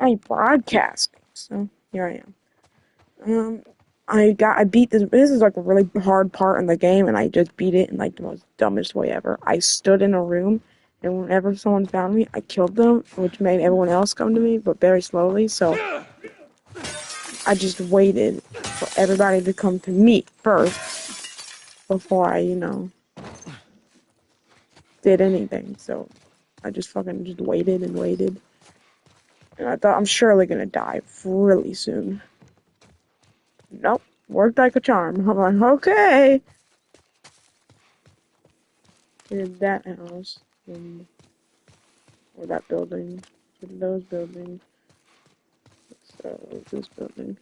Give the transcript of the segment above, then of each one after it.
I broadcast. So here I am. I beat this. This is like a really hard part in the game, and I just beat it in like the most dumbest way ever. I stood in a room, and whenever someone found me, I killed them, which made everyone else come to me, but very slowly. So I just waited for everybody to come to me first before I, did anything. So I just fucking just waited and waited, and I thought I'm surely gonna die really soon. Nope, worked like a charm. I'm like, okay. Did that house, or that building, did those buildings, so this building.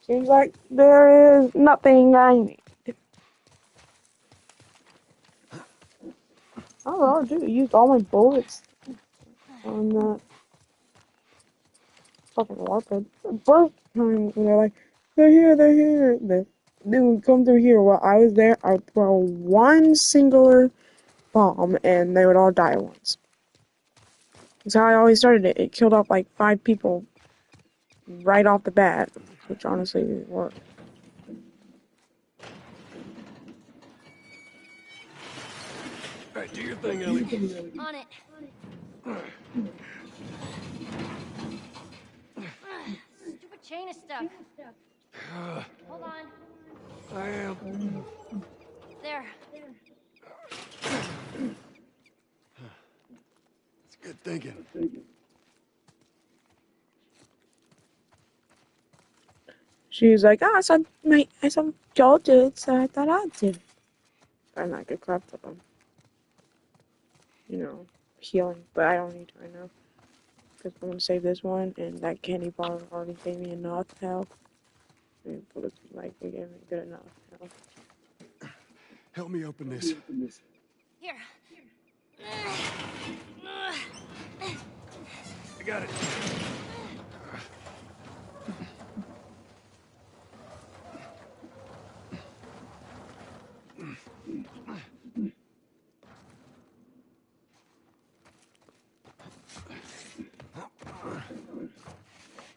Seems like there is nothing I need. Oh, dude, I used all my bullets on that fucking warped. The first time, they're like, they're here, they're here. They would come through here. While I was there, I would throw one singular bomb, and they would all die at once. That's how I always started it. It killed off like 5 people right off the bat, which honestly worked. Alright, do your thing, Ellie. On it. Stupid chain is stuck. Hold on. I am. There. It's good thinking. She was like, I saw Joel do it, so I thought I'd do it. I'm not good crap for them. Healing, but I don't need to right now. Because I'm going to save this one, and that candy bar already gave me enough health. It looks like it gave me good enough health. Help me open this. Here. I got it.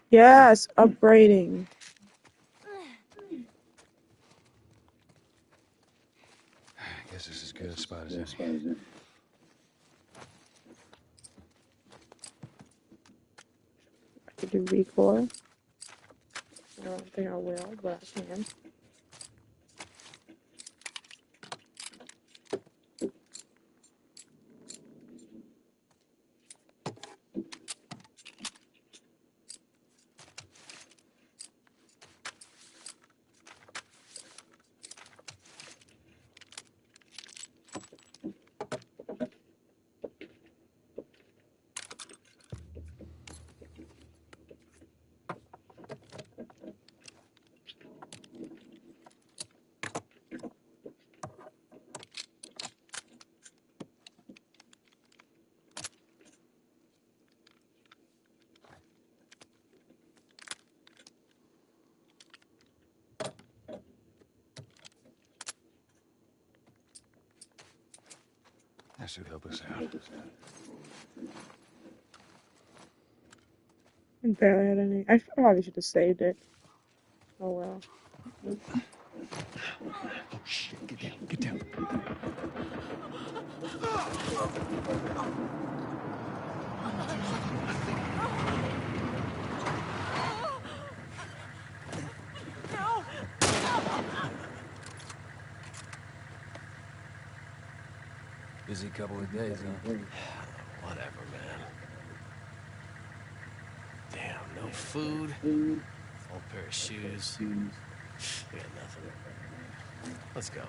Yes, upgrading. I guess this is as good a spot as any. I could do recoil. I don't think I will, but I can. That should help us out. I barely had any. I probably should have saved it. Oh well. Oh shit, get down, get down. Busy couple of days, huh? Whatever, man. Damn, no food. Old pair of shoes. We got nothing. Let's go.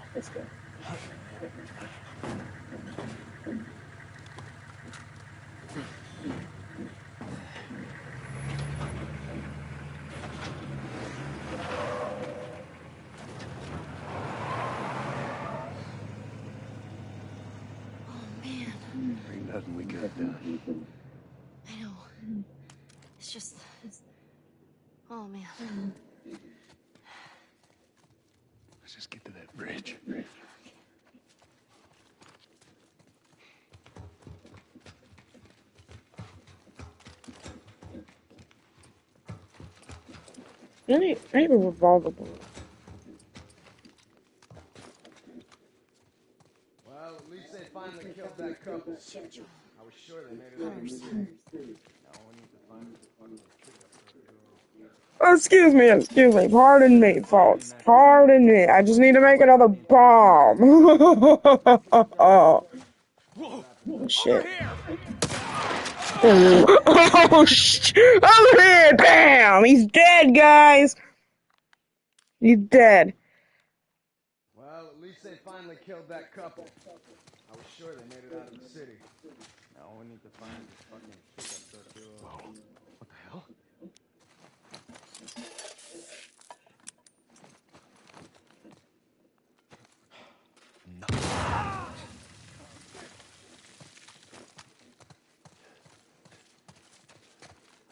could have done. I know. It's just... Oh, man. Let's just get to that bridge. I have a revolver bullet. Well, at least they finally killed that couple. Shit, Joel. I was sure they made it out of the city. Now we need to find this fucking pickup truck. Oh, excuse me, pardon me, folks. Pardon me. I just need to make another bomb. Oh, Whoa! Over shit. here! Oh, over here! Bam! He's dead, guys! He's dead. Well, at least they finally killed that couple. I was sure they made it out of the city. Now we need to find this fucking pickup truck. Whoa. What the hell?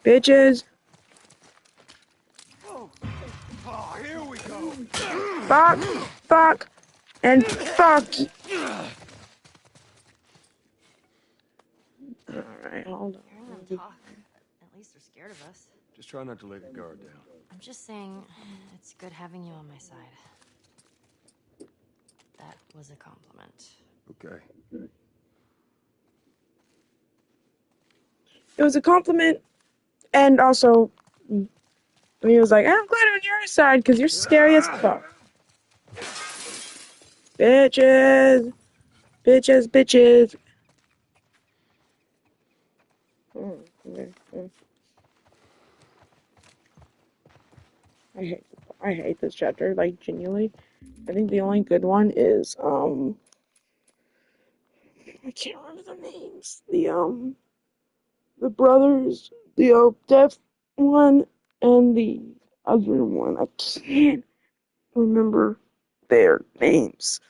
Bitches. Oh, here we go! Fuck. Fuck. And fuck. Alright, hold Hearing them on. talk, at least they're scared of us. Just try not to let your guard down. I'm just saying, it's good having you on my side. That was a compliment. Okay. It was a compliment, and also, he was like, I'm glad I'm on your side, because you're scary as fuck. Bitches. Bitches, bitches. I hate this chapter, like, genuinely. I think the only good one is, I can't remember the names. The brothers, the deaf one, and the other one. I can't remember their names.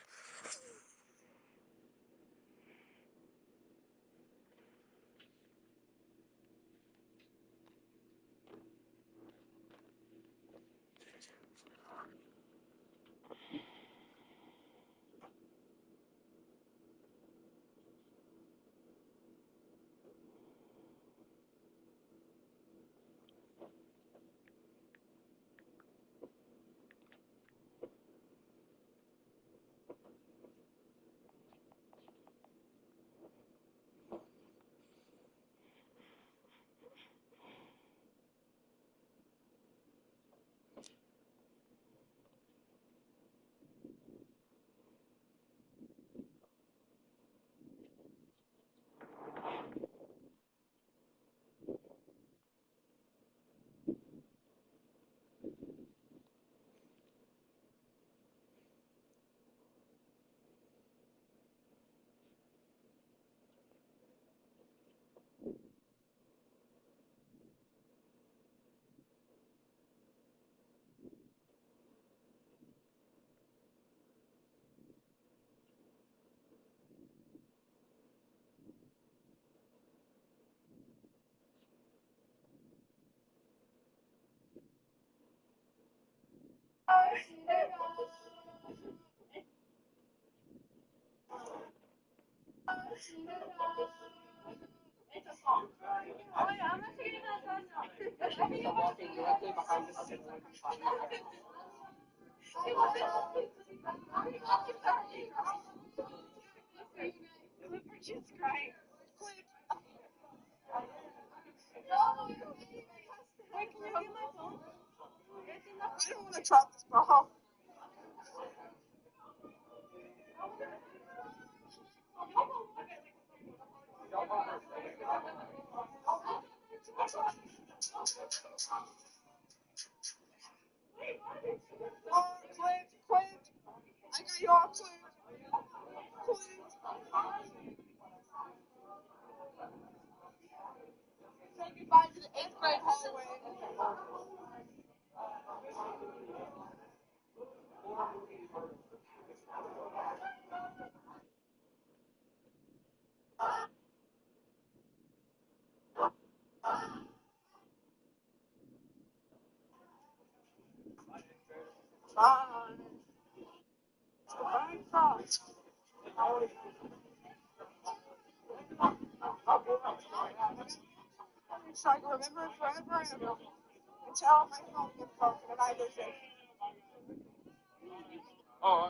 Oh,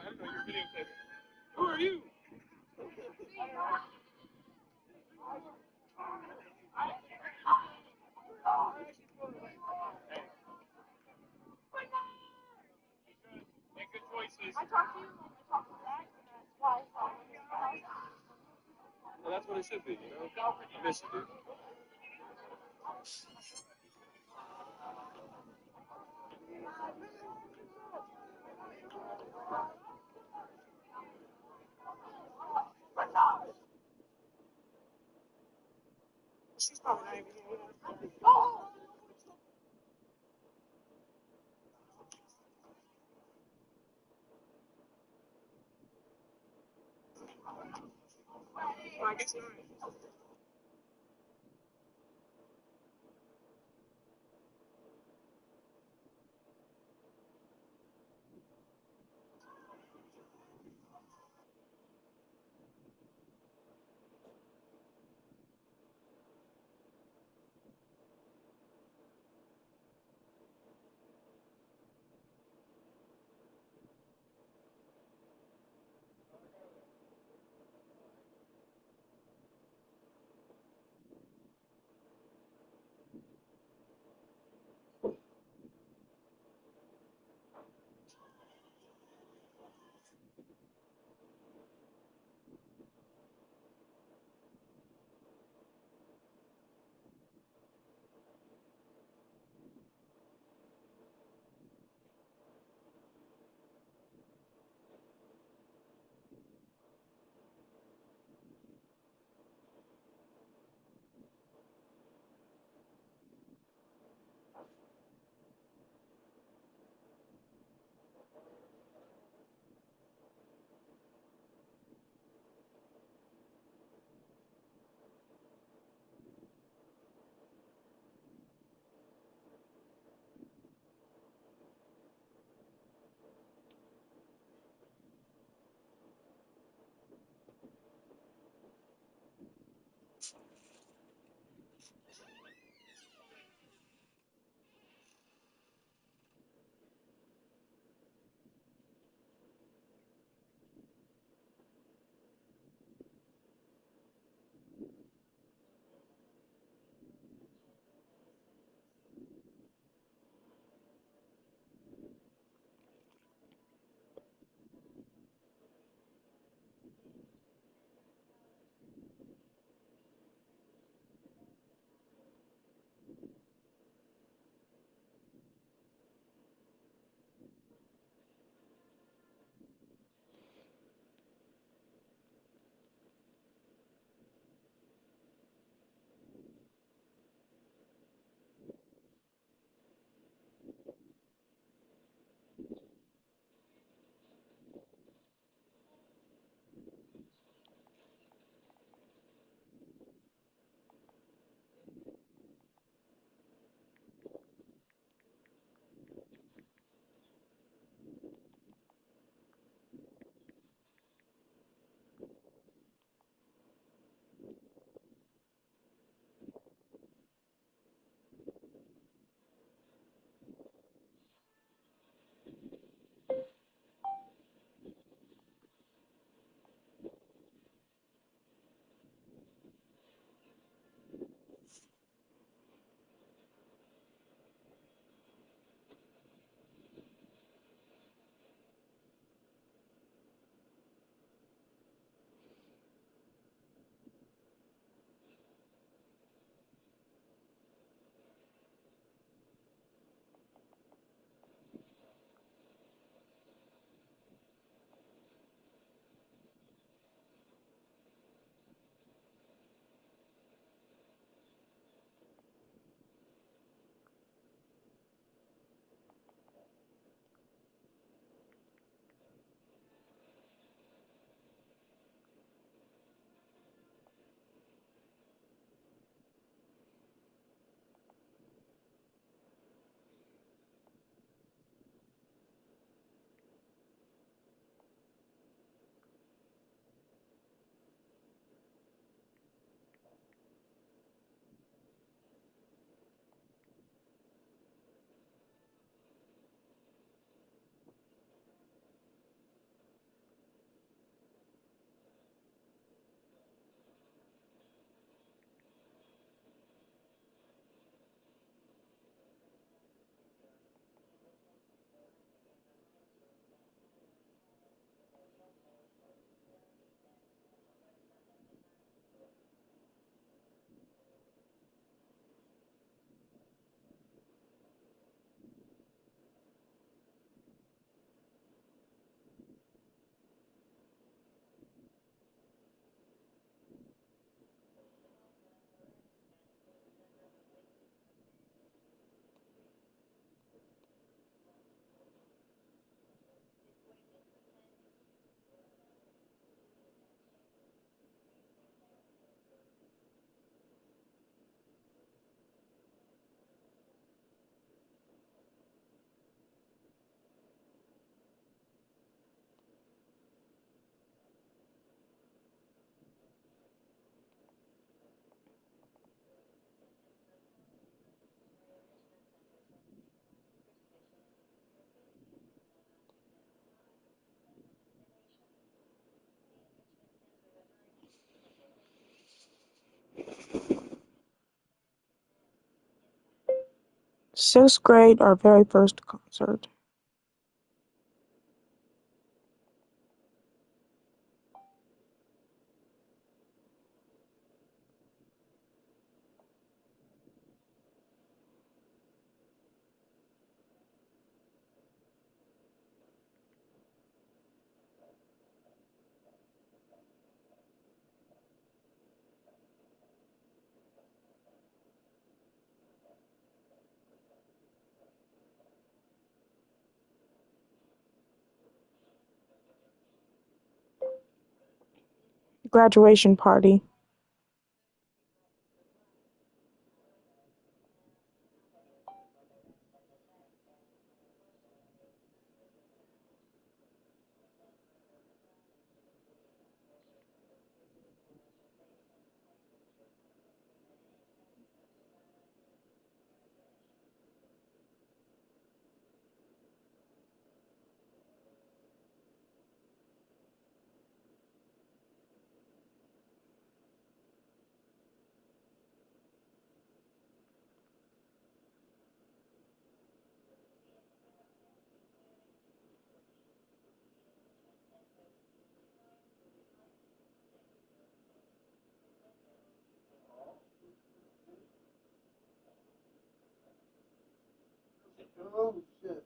I didn't know you were videotaping. Who are you? Make good choices. Well, that's what it should be, you know? I miss you, dude. Sixth grade, our very first concert. Graduation party. Oh, shit.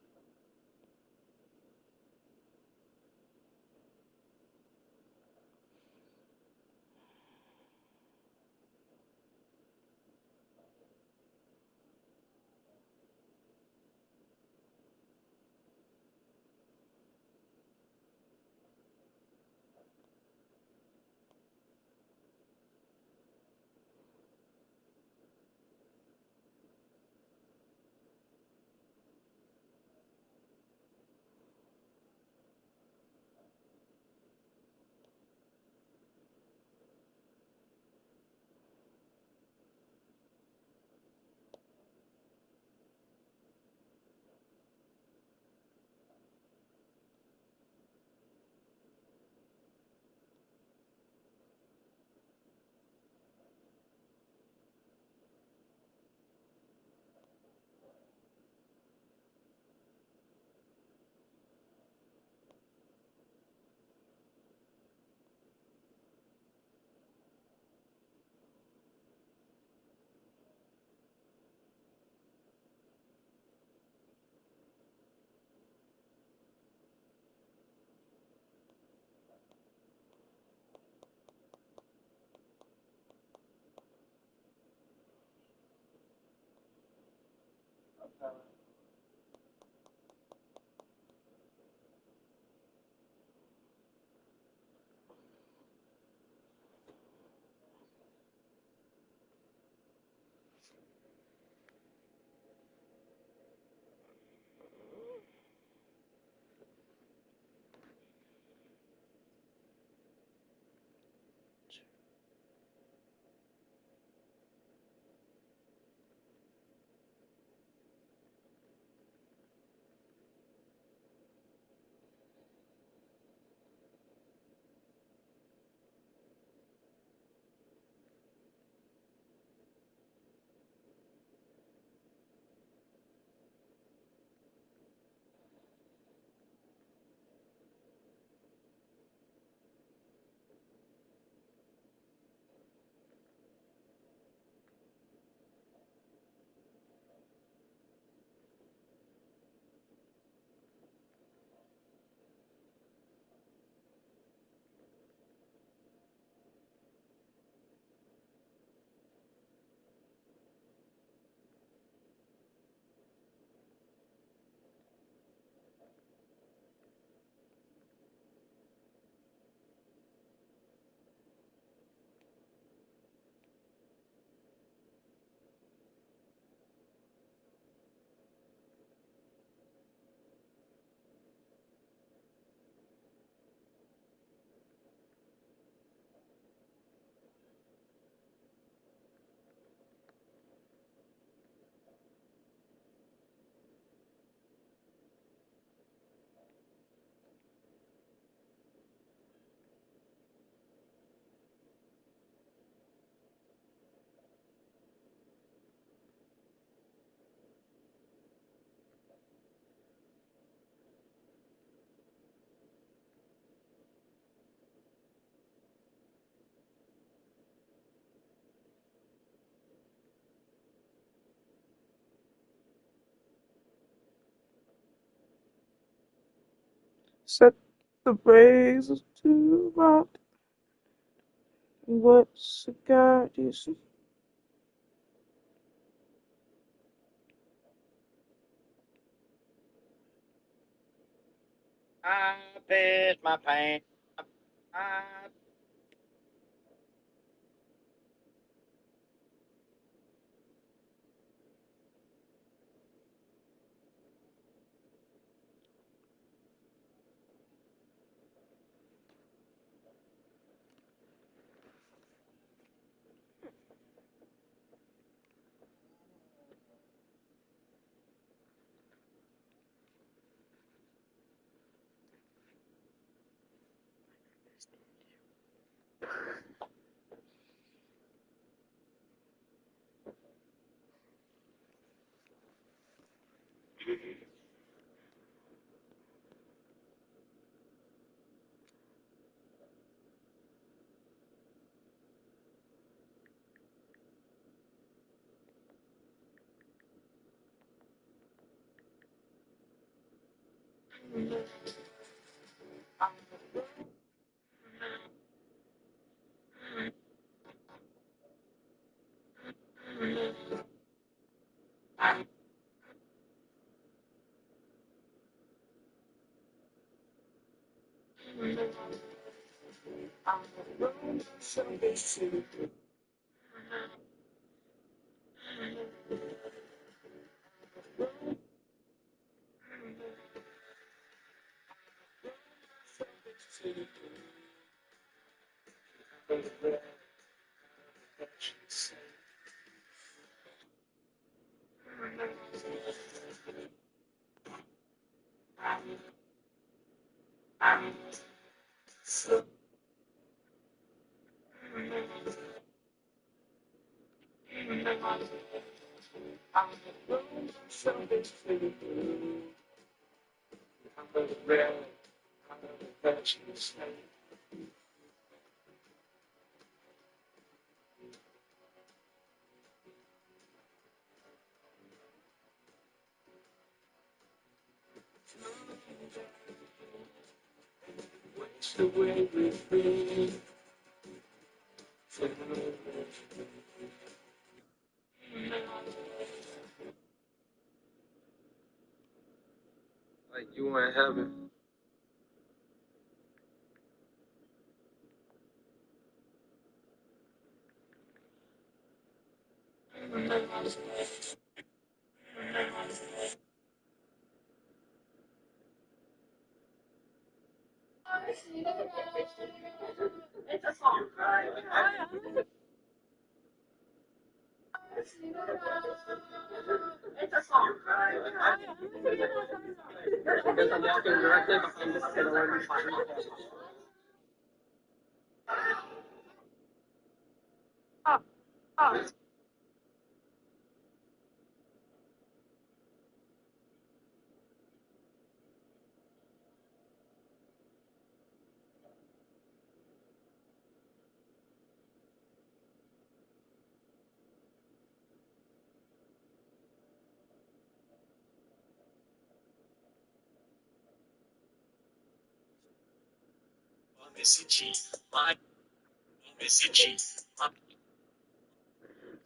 Set the braces to rock. What's the God you see? I pissed my pants. I like you in heaven. Because I'm walking directly behind this pillar and behind my head.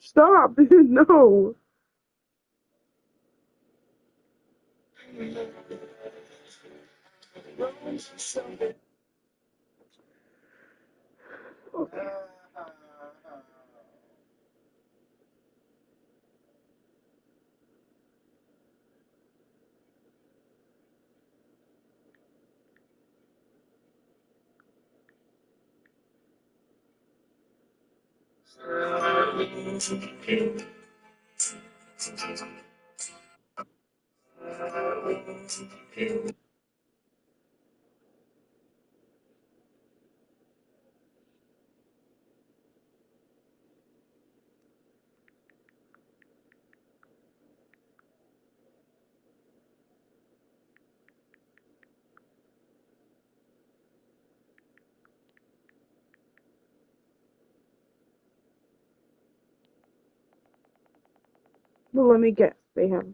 Stop, dude, no. Okay. Well, let me guess. They have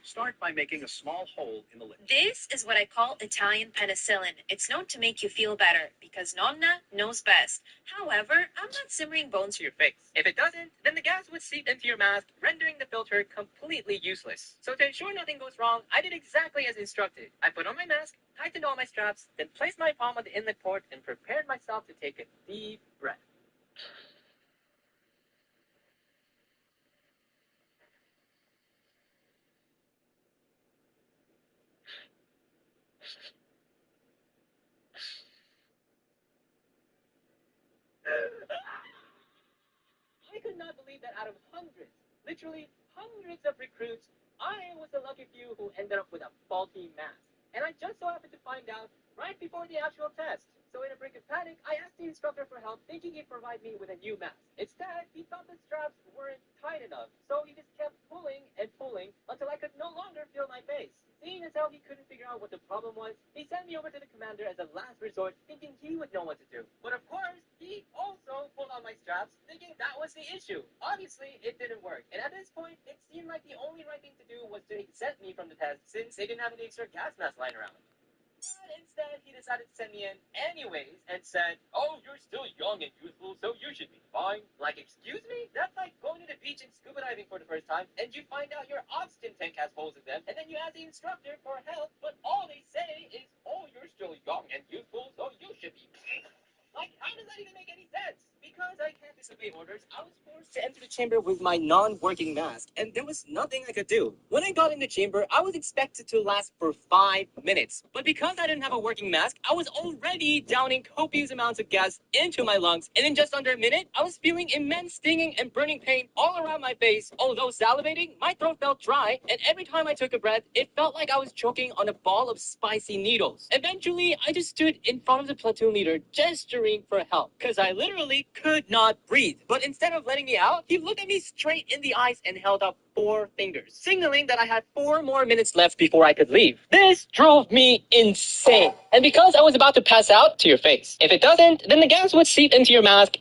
Start by making a small hole in the lid. This is what I call Italian penicillin. It's known to make you feel better because Nonna knows best. However, I'm not simmering bones for your face. If it doesn't, then the gas would seep into your mask, rendering the filter completely useless. So to ensure nothing goes wrong, I did exactly as instructed. I put on my mask, tightened all my straps, then placed my palm on the inlet port and prepared myself to take a deep breath. I could not believe that out of hundreds, literally hundreds of recruits, I was the lucky few who ended up with a faulty mask. And I just so happened to find out right before the actual test. So in a break of panic, I asked the instructor for help, thinking he'd provide me with a new mask. Instead, he thought the straps weren't tight enough, so he just kept pulling and pulling until I could no longer feel my face. Seeing as how he couldn't figure out what the problem was, he sent me over to the commander as a last resort, thinking he would know what to do. But of course, he also pulled on my straps, thinking that was the issue. Obviously, it didn't work. And at this point, it seemed like the only right thing to do was to exempt me from the test, since they didn't have any extra gas masks lying around. But instead, he decided to send me in anyways and said, "Oh, you're still young and youthful, so you should be fine." Like, excuse me? That's like going to the beach and scuba diving for the first time, and you find out your oxygen tank has holes in them, and then you ask the instructor for help, but all they say is, "Oh, you're still young and youthful, so you should be." Like, how does that even make any sense? Because I can't disobey orders, I was forced to enter the chamber with my non-working mask, and there was nothing I could do. When I got in the chamber, I was expected to last for 5 minutes. But because I didn't have a working mask, I was already downing copious amounts of gas into my lungs, and in just under a minute, I was feeling immense stinging and burning pain all around my face. Although salivating, my throat felt dry, and every time I took a breath, it felt like I was choking on a ball of spicy needles. Eventually, I just stood in front of the platoon leader, gesturing for help, because I literally could not breathe. But instead of letting me out, he looked at me straight in the eyes and held up 4 fingers, signaling that I had 4 more minutes left before I could leave. This drove me insane. And because I was about to pass out, to your face. If it doesn't, then the gas would seep into your mask.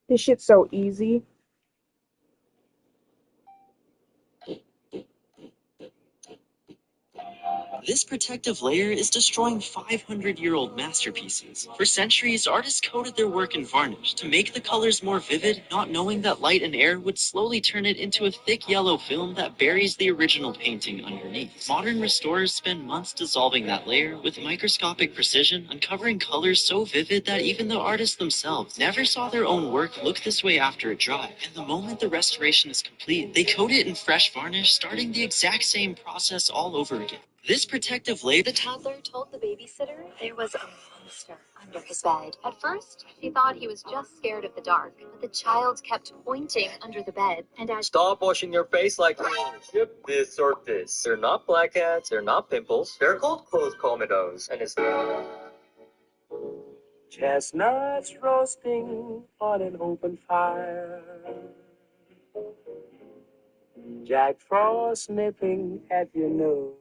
This shit's so easy. This protective layer is destroying 500-year-old masterpieces. For centuries, artists coated their work in varnish to make the colors more vivid, not knowing that light and air would slowly turn it into a thick yellow film that buries the original painting underneath. Modern restorers spend months dissolving that layer with microscopic precision, uncovering colors so vivid that even the artists themselves never saw their own work look this way after it dried. And the moment the restoration is complete, they coat it in fresh varnish, starting the exact same process all over again. This protective layer. The toddler told the babysitter there was a monster under his bed. At first, she thought he was just scared of the dark, but the child kept pointing under the bed, and as Stop washing your face like this or this. They're not blackheads, they're not pimples. They're called closed comedones, and it's Chestnuts roasting on an open fire. Jack Frost nipping at your nose.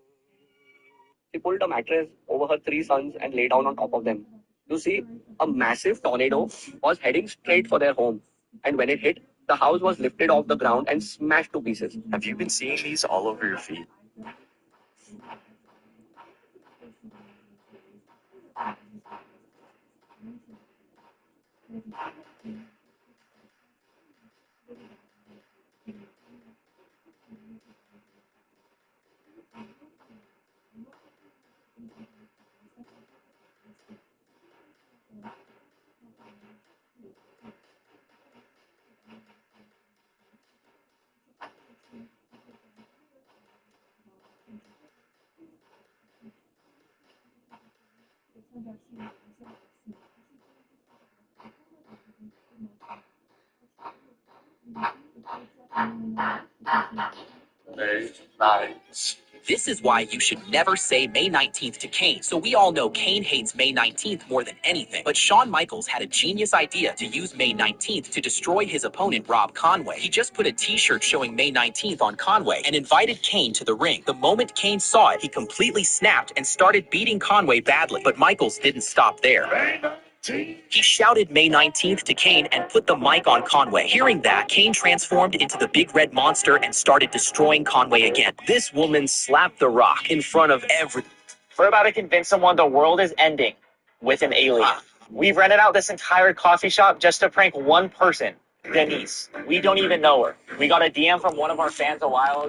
She pulled a mattress over her three sons and lay down on top of them. You see, a massive tornado was heading straight for their home. And when it hit, the house was lifted off the ground and smashed to pieces. Have you been seeing these all over your feed? This is why you should never say May 19th to Kane. So we all know Kane hates May 19th more than anything. But Shawn Michaels had a genius idea to use May 19th to destroy his opponent, Rob Conway. He just put a t-shirt showing May 19th on Conway and invited Kane to the ring. The moment Kane saw it, he completely snapped and started beating Conway badly. But Michaels didn't stop there. He shouted May 19th to Kane and put the mic on Conway. Hearing that, Kane transformed into the big red monster and started destroying Conway again. This woman slapped The Rock in front of everyone. We're about to convince someone the world is ending with an alien. We've rented out this entire coffee shop just to prank one person, Denise. We don't even know her. We got a DM from one of our fans a while ago.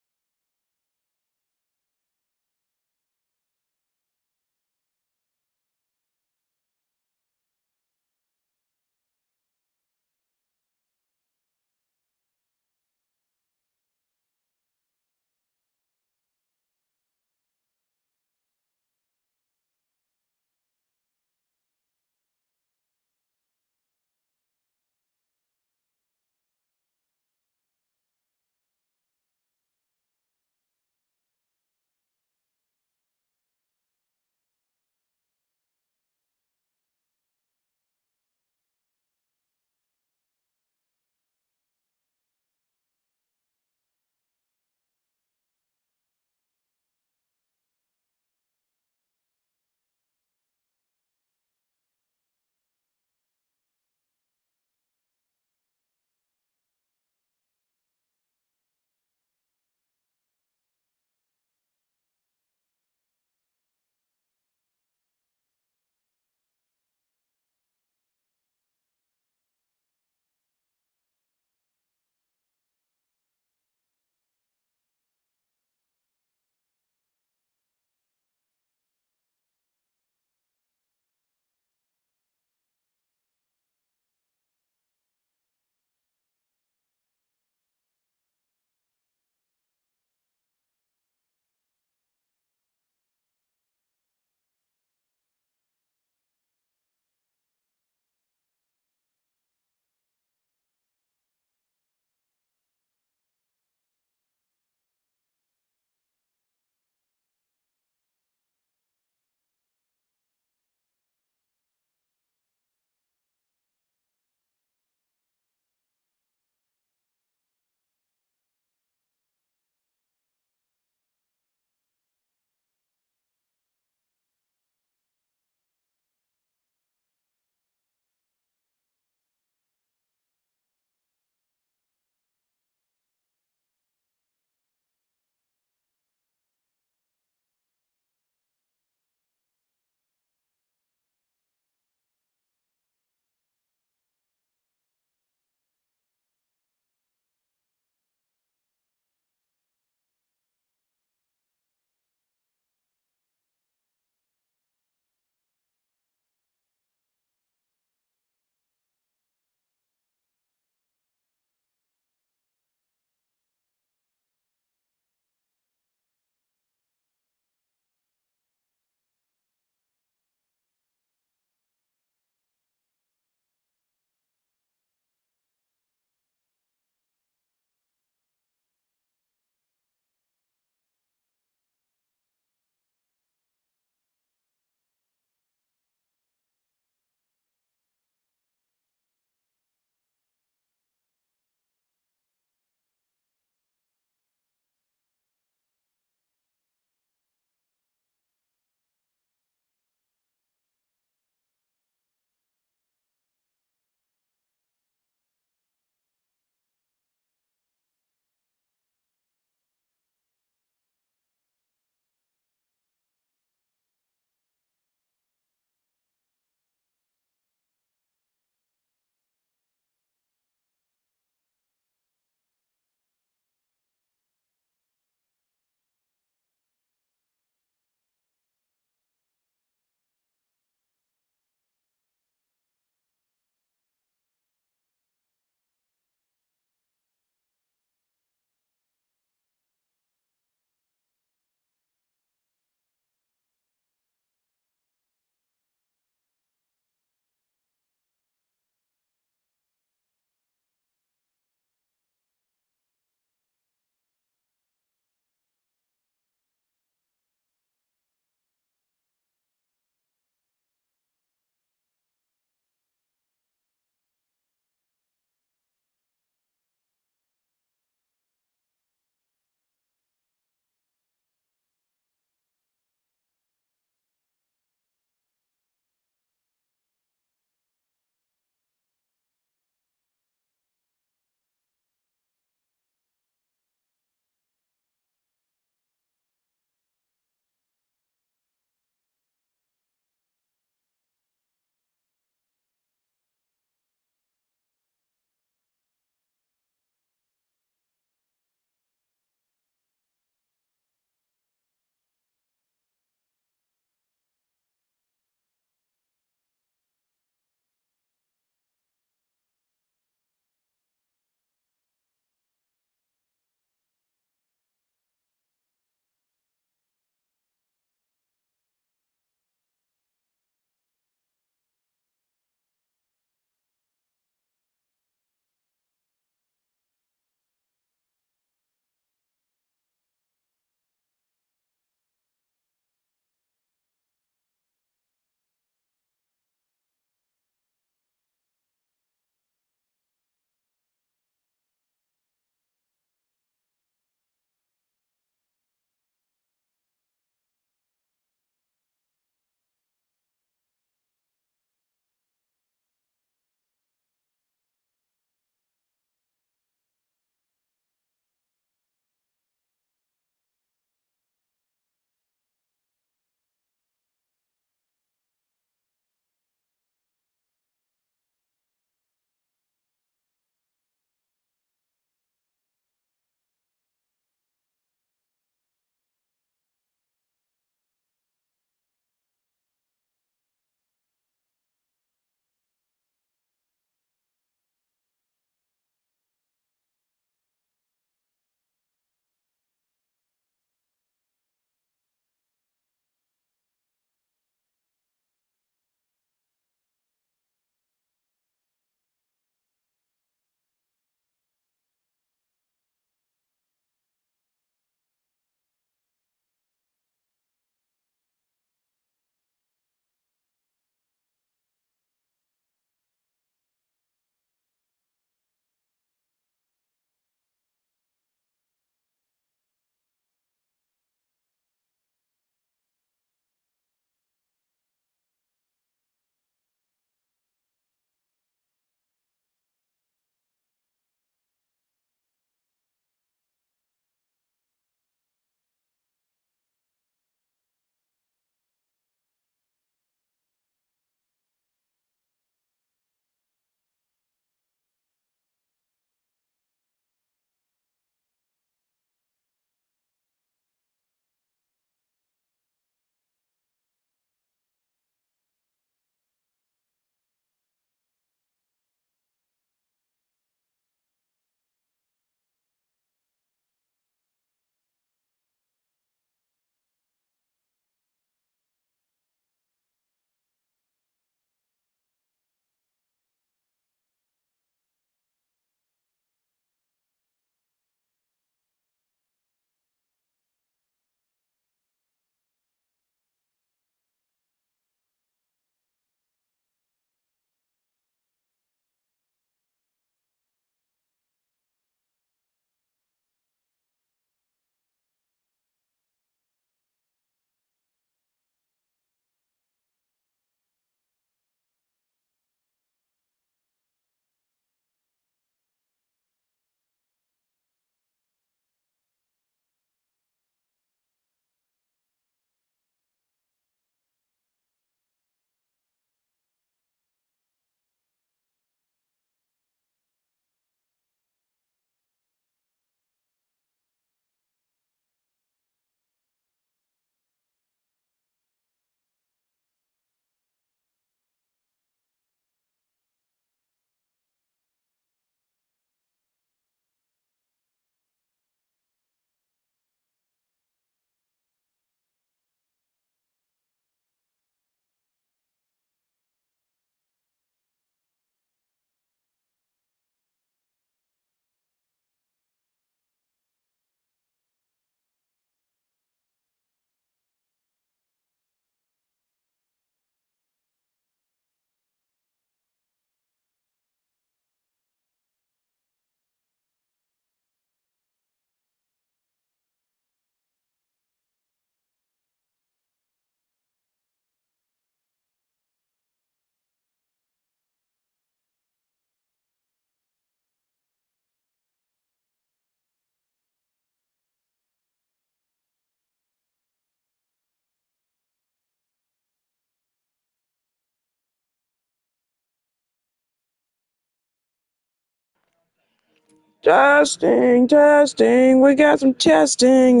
Testing, testing. We got some testing.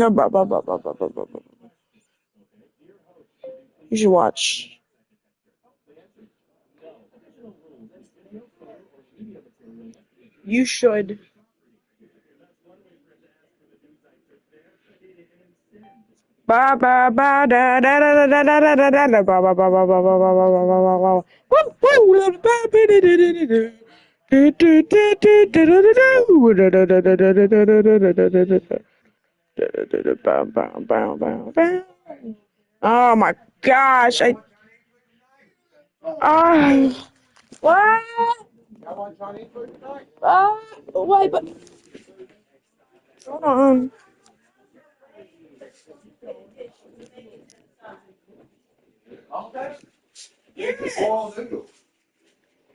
You should watch. You should. Ba ba ba da da da da da da da da da ba ba ba ba ba ba ba ba ba ba ba ba. Woo woo ba ba da da da da da. Do do do do do do do do. Da da da da da da da da da da da da da. Bam, bam, bam, bam, bam. Oh my gosh! Ah, what? Wait, but hold on.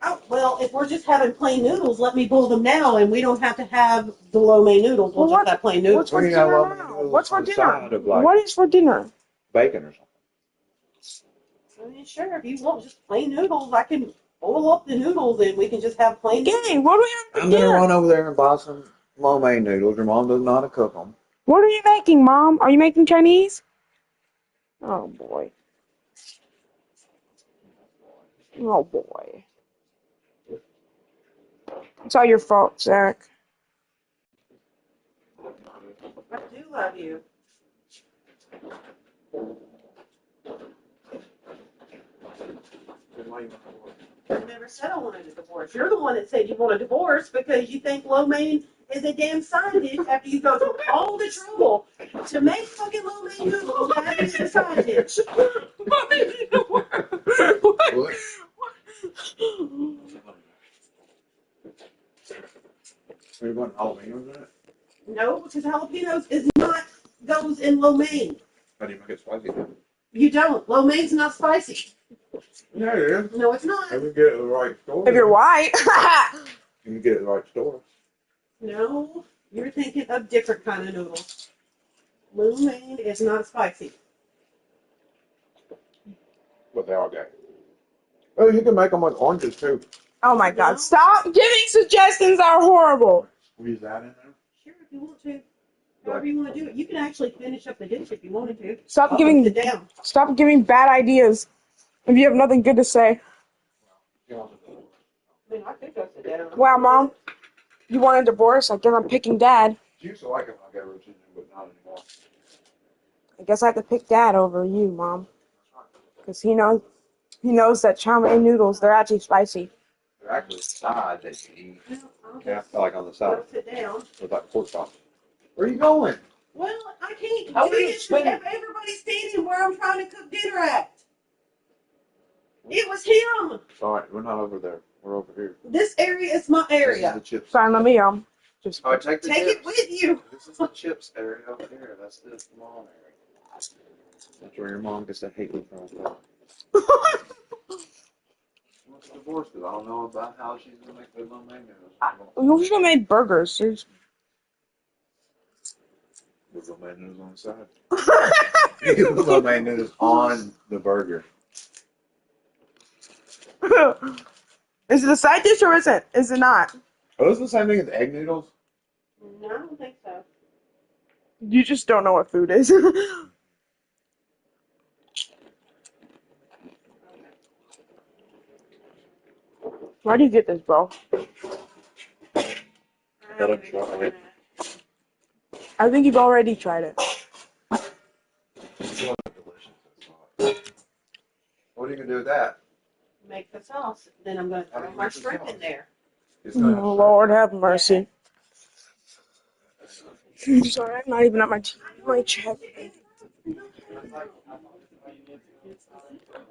Oh, well, if we're just having plain noodles, let me boil them now, and we don't have to have the lo mein noodles. We'll just have plain noodles. What's for dinner now? What's for dinner? What is for dinner? Bacon or something. I mean, sure, if you want just plain noodles, I can boil up the noodles, and we can just have plain noodles. Gang, what do we have for I'm dinner? gonna run over there and buy some lo mein noodles. Your mom doesn't know how to cook them. What are you making, Mom? Are you making Chinese? Oh boy. Oh boy. It's all your fault, Zach. I do love you. I never said I wanted a divorce. You're the one that said you want a divorce because you think lo mein is a damn side dish after you go through all the trouble to make fucking lo mein noodles. That is a side dish. What? Are you putting jalapenos in it? No, because jalapenos is not goes in lo mein. How do you make it spicy? You don't. Lo mein's not spicy. Yeah, it is. No, it's not. If you get it at the right store. If you're white. You can get it at the right store. No, you're thinking of different kind of noodles. Lo mein is not spicy. But they all got. Oh, you can make them with oranges too. Oh my God! Stop giving suggestions that are horrible. Squeeze that in there. Sure, if you want to. However you want to do it. You can actually finish up the dish if you wanted to. Stop Sit giving bad ideas. If you have nothing good to say. I mean, I could go sit down. Wow, Mom. You want a divorce? I guess I'm picking Dad. She used to like it when I gave her attention, but not anymore. I guess I have to pick Dad over you, Mom. Because he knows that chow mein noodles, they're actually spicy. They're actually side that you eat. Yeah, like on the side. Go sit down. With like pork chops. Where are you going? Well, I can't How do are you this if spending- everybody's standing where I'm trying to cook dinner at. It was him. Sorry, we're not over there. We're over here. This area is my This area. is the chips. Fine, let me just. All right, take the Take chips. it with you. This is the chips area over here. That's the mom area. That's where your mom gets to hate me from. She wants a divorce because I don't know about how she's gonna make the lo mein noodles. You should have made burgers. There's... With lo mein noodles on the side. You can put lo mein noodles on the burger. Is it a side dish or is it? Is it not? Are those the same thing as egg noodles? No, I don't think so. You just don't know what food is. Why do you get this, bro? Gotta try it. I think you've already tried it. It's delicious. What are you gonna do with that? Make the sauce. Then I'm going to throw my shrimp in there. It's gonna have Lord have mercy. I'm sorry, I'm not even at my check.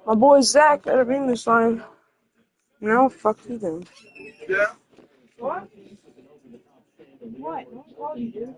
My boy Zach better be in this line. No, fuck you then. Yeah. What? What? What you do?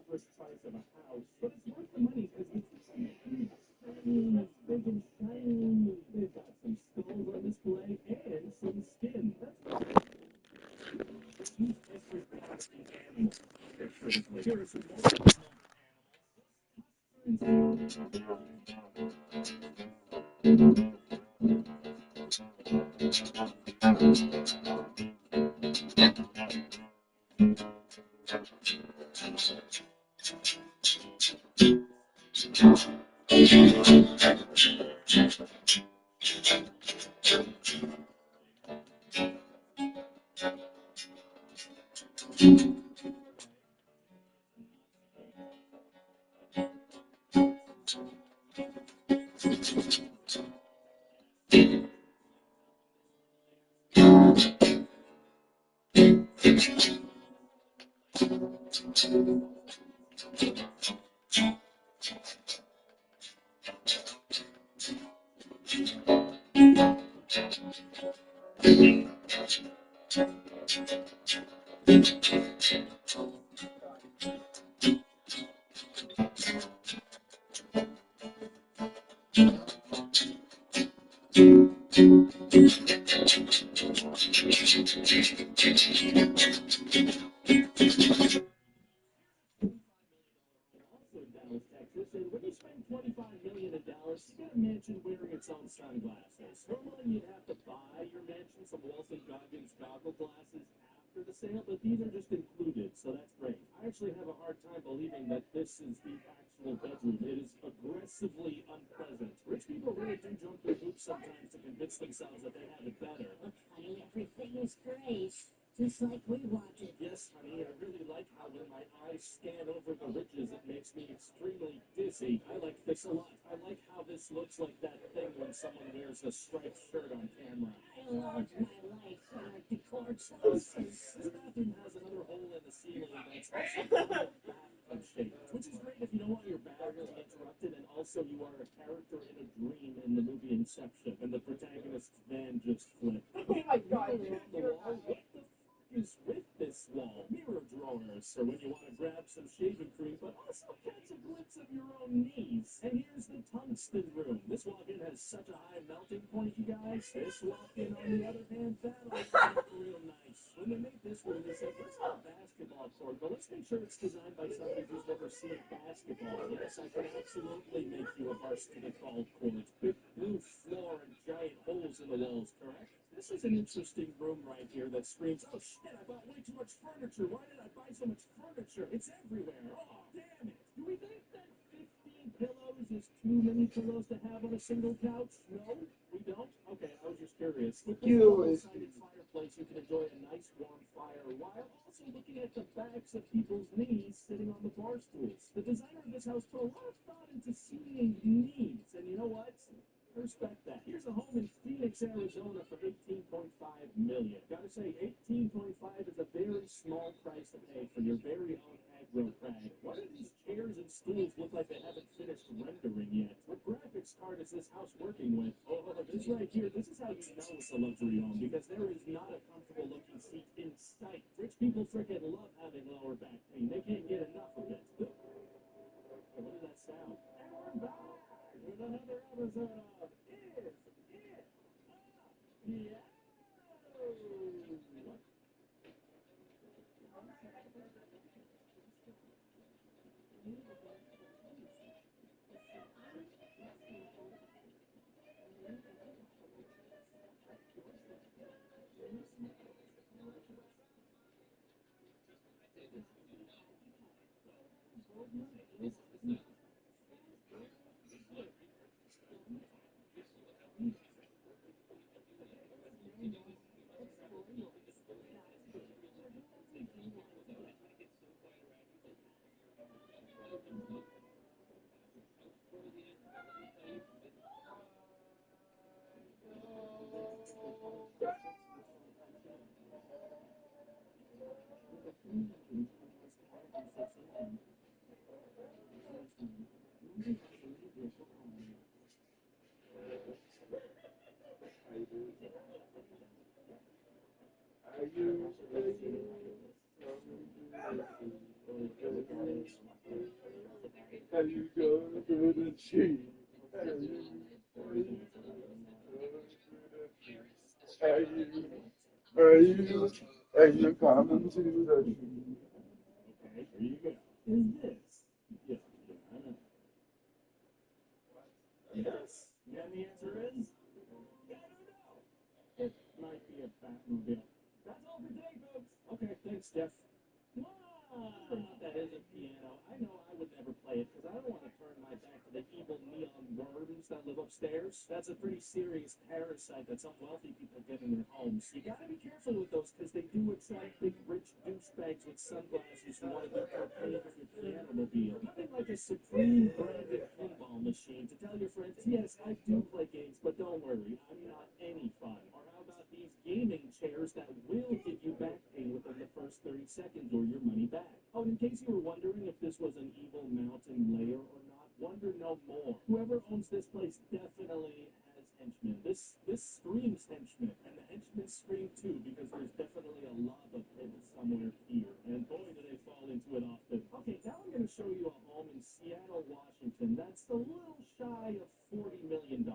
offers that will give you back pay within the first 30 seconds or your money back. Oh, and in case you were wondering if this was an evil mountain layer or not, wonder no more. Whoever owns this place definitely has henchmen. This screams henchmen, and the henchmen scream too, because there's definitely a lava pit somewhere here. And boy, do they fall into it often. Okay, now I'm going to show you a home in Seattle, Washington that's a little shy of $40 million.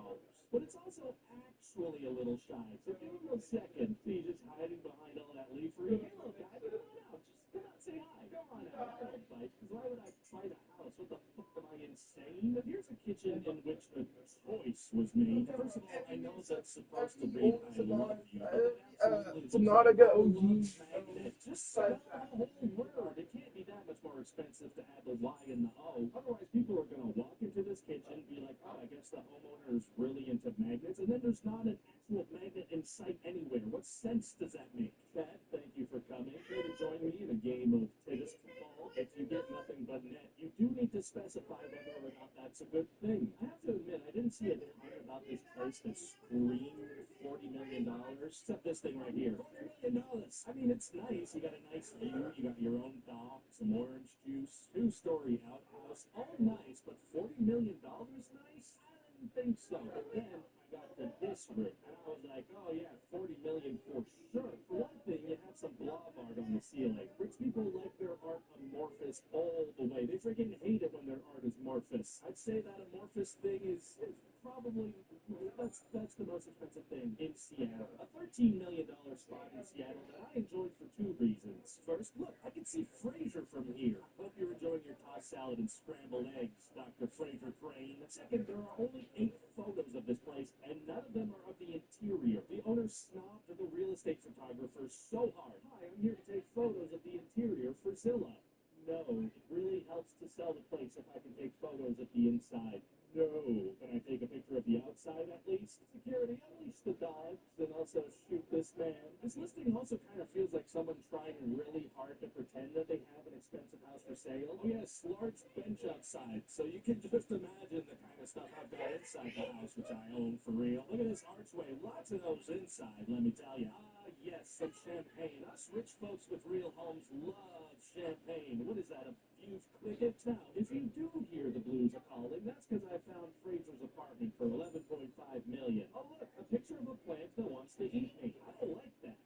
But it's also actually a little shy. So give him a second. See, just hiding behind all that leafery. Hey, little guy, come on out. Just come out, say hi. Come on out. I don't bite. Because why would I buy the house? What the fuck am I insane? But here's a kitchen in which a choice was made. First of all, I know that's supposed to read I love you. It's not a good magnet. Just spell the whole word. It can't be that much more expensive to add the Y and the O. Otherwise, people are going to walk into this kitchen and be like, oh, I guess the homeowner is really into magnets. And then there's not an actual magnet in sight anywhere. What sense does that make? Chad, thank you for coming. Here to join me in a game of tennis ball. If you get nothing but net, you do need to specify whether or not that's a good thing. I have to admit, I didn't see a ton about this place that screamed $40 million, except this thing right here. $40 million. I mean, it's nice. You got a nice view. You got your own dock, some orange juice, two-story outhouse. All nice, but $40 million nice? I didn't think so. But then I got to this room, and I was like, oh yeah, $40 million for sure. For one thing, you have some blob art on the ceiling. Rich people like their art amorphous all the way. They freaking hate it when their art is amorphous. I'd say that amorphous thing is probably that's the most expensive thing in Seattle. A $13 million spot in Seattle that I enjoyed for two reasons. First, look, I can see Fraser from here. Hope you're enjoying your tossed salad and scrambled eggs, Dr. Fraser Crane. Second, there are only 8 photos of this place, and none of them are of the interior. The owner snobbed the real estate photographers so hard. Hi, I'm here to take photos of the interior for Zillow. No, it really helps to sell the place if I can take photos of the inside. No. Can I take a picture of the outside at least? Security, unleash the dogs and also shoot this man. This listing also kind of feels like someone trying really hard to pretend that they have an expensive house for sale. Oh yes, large bench outside, so you can just imagine the kind of stuff I've got inside the house, which I own for real. Look at this archway, lots of those inside, let me tell you. Ah, yes, some champagne. Us rich folks with real homes love champagne. What is that, a fused cricket? Now, if you do hear the blues are calling, that's because I found Fraser's apartment for $11.5 million. Oh, look, a picture of a plant that wants to eat me. I don't like that.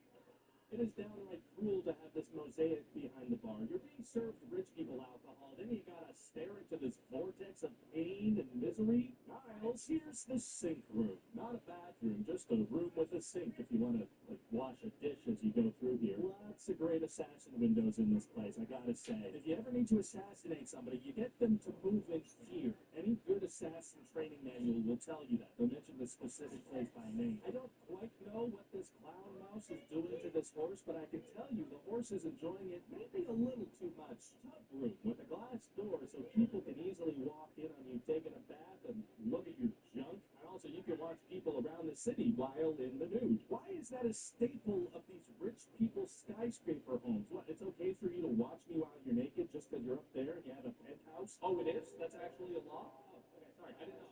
It is downright cruel to have this mosaic behind the bar. You're being served rich people alcohol, then you gotta stare into this vortex of pain and misery. Niles, here's the sink room. Not a bathroom, just a room with a sink if you want to wash a dish as you go through here. Lots of great assassin windows in this place, I gotta say. If you ever need to assassinate somebody, you get them to move in here. Any good assassin training manual will tell you that. They'll mention the specific place by name. I don't quite know what this clown mouse is doing to this horse, but I can tell you the horse is enjoying it maybe a little too much. Tub room with a glass door so people can easily walk in on you taking a bath and look at your junk. And also you can watch people around the city while in the nude. Why is that a staple of these rich people's skyscraper homes? What, it's okay for you to watch me while you're naked just because you're up there and you have a penthouse? Oh, it is? That's actually a law? Oh, okay, sorry, I didn't know.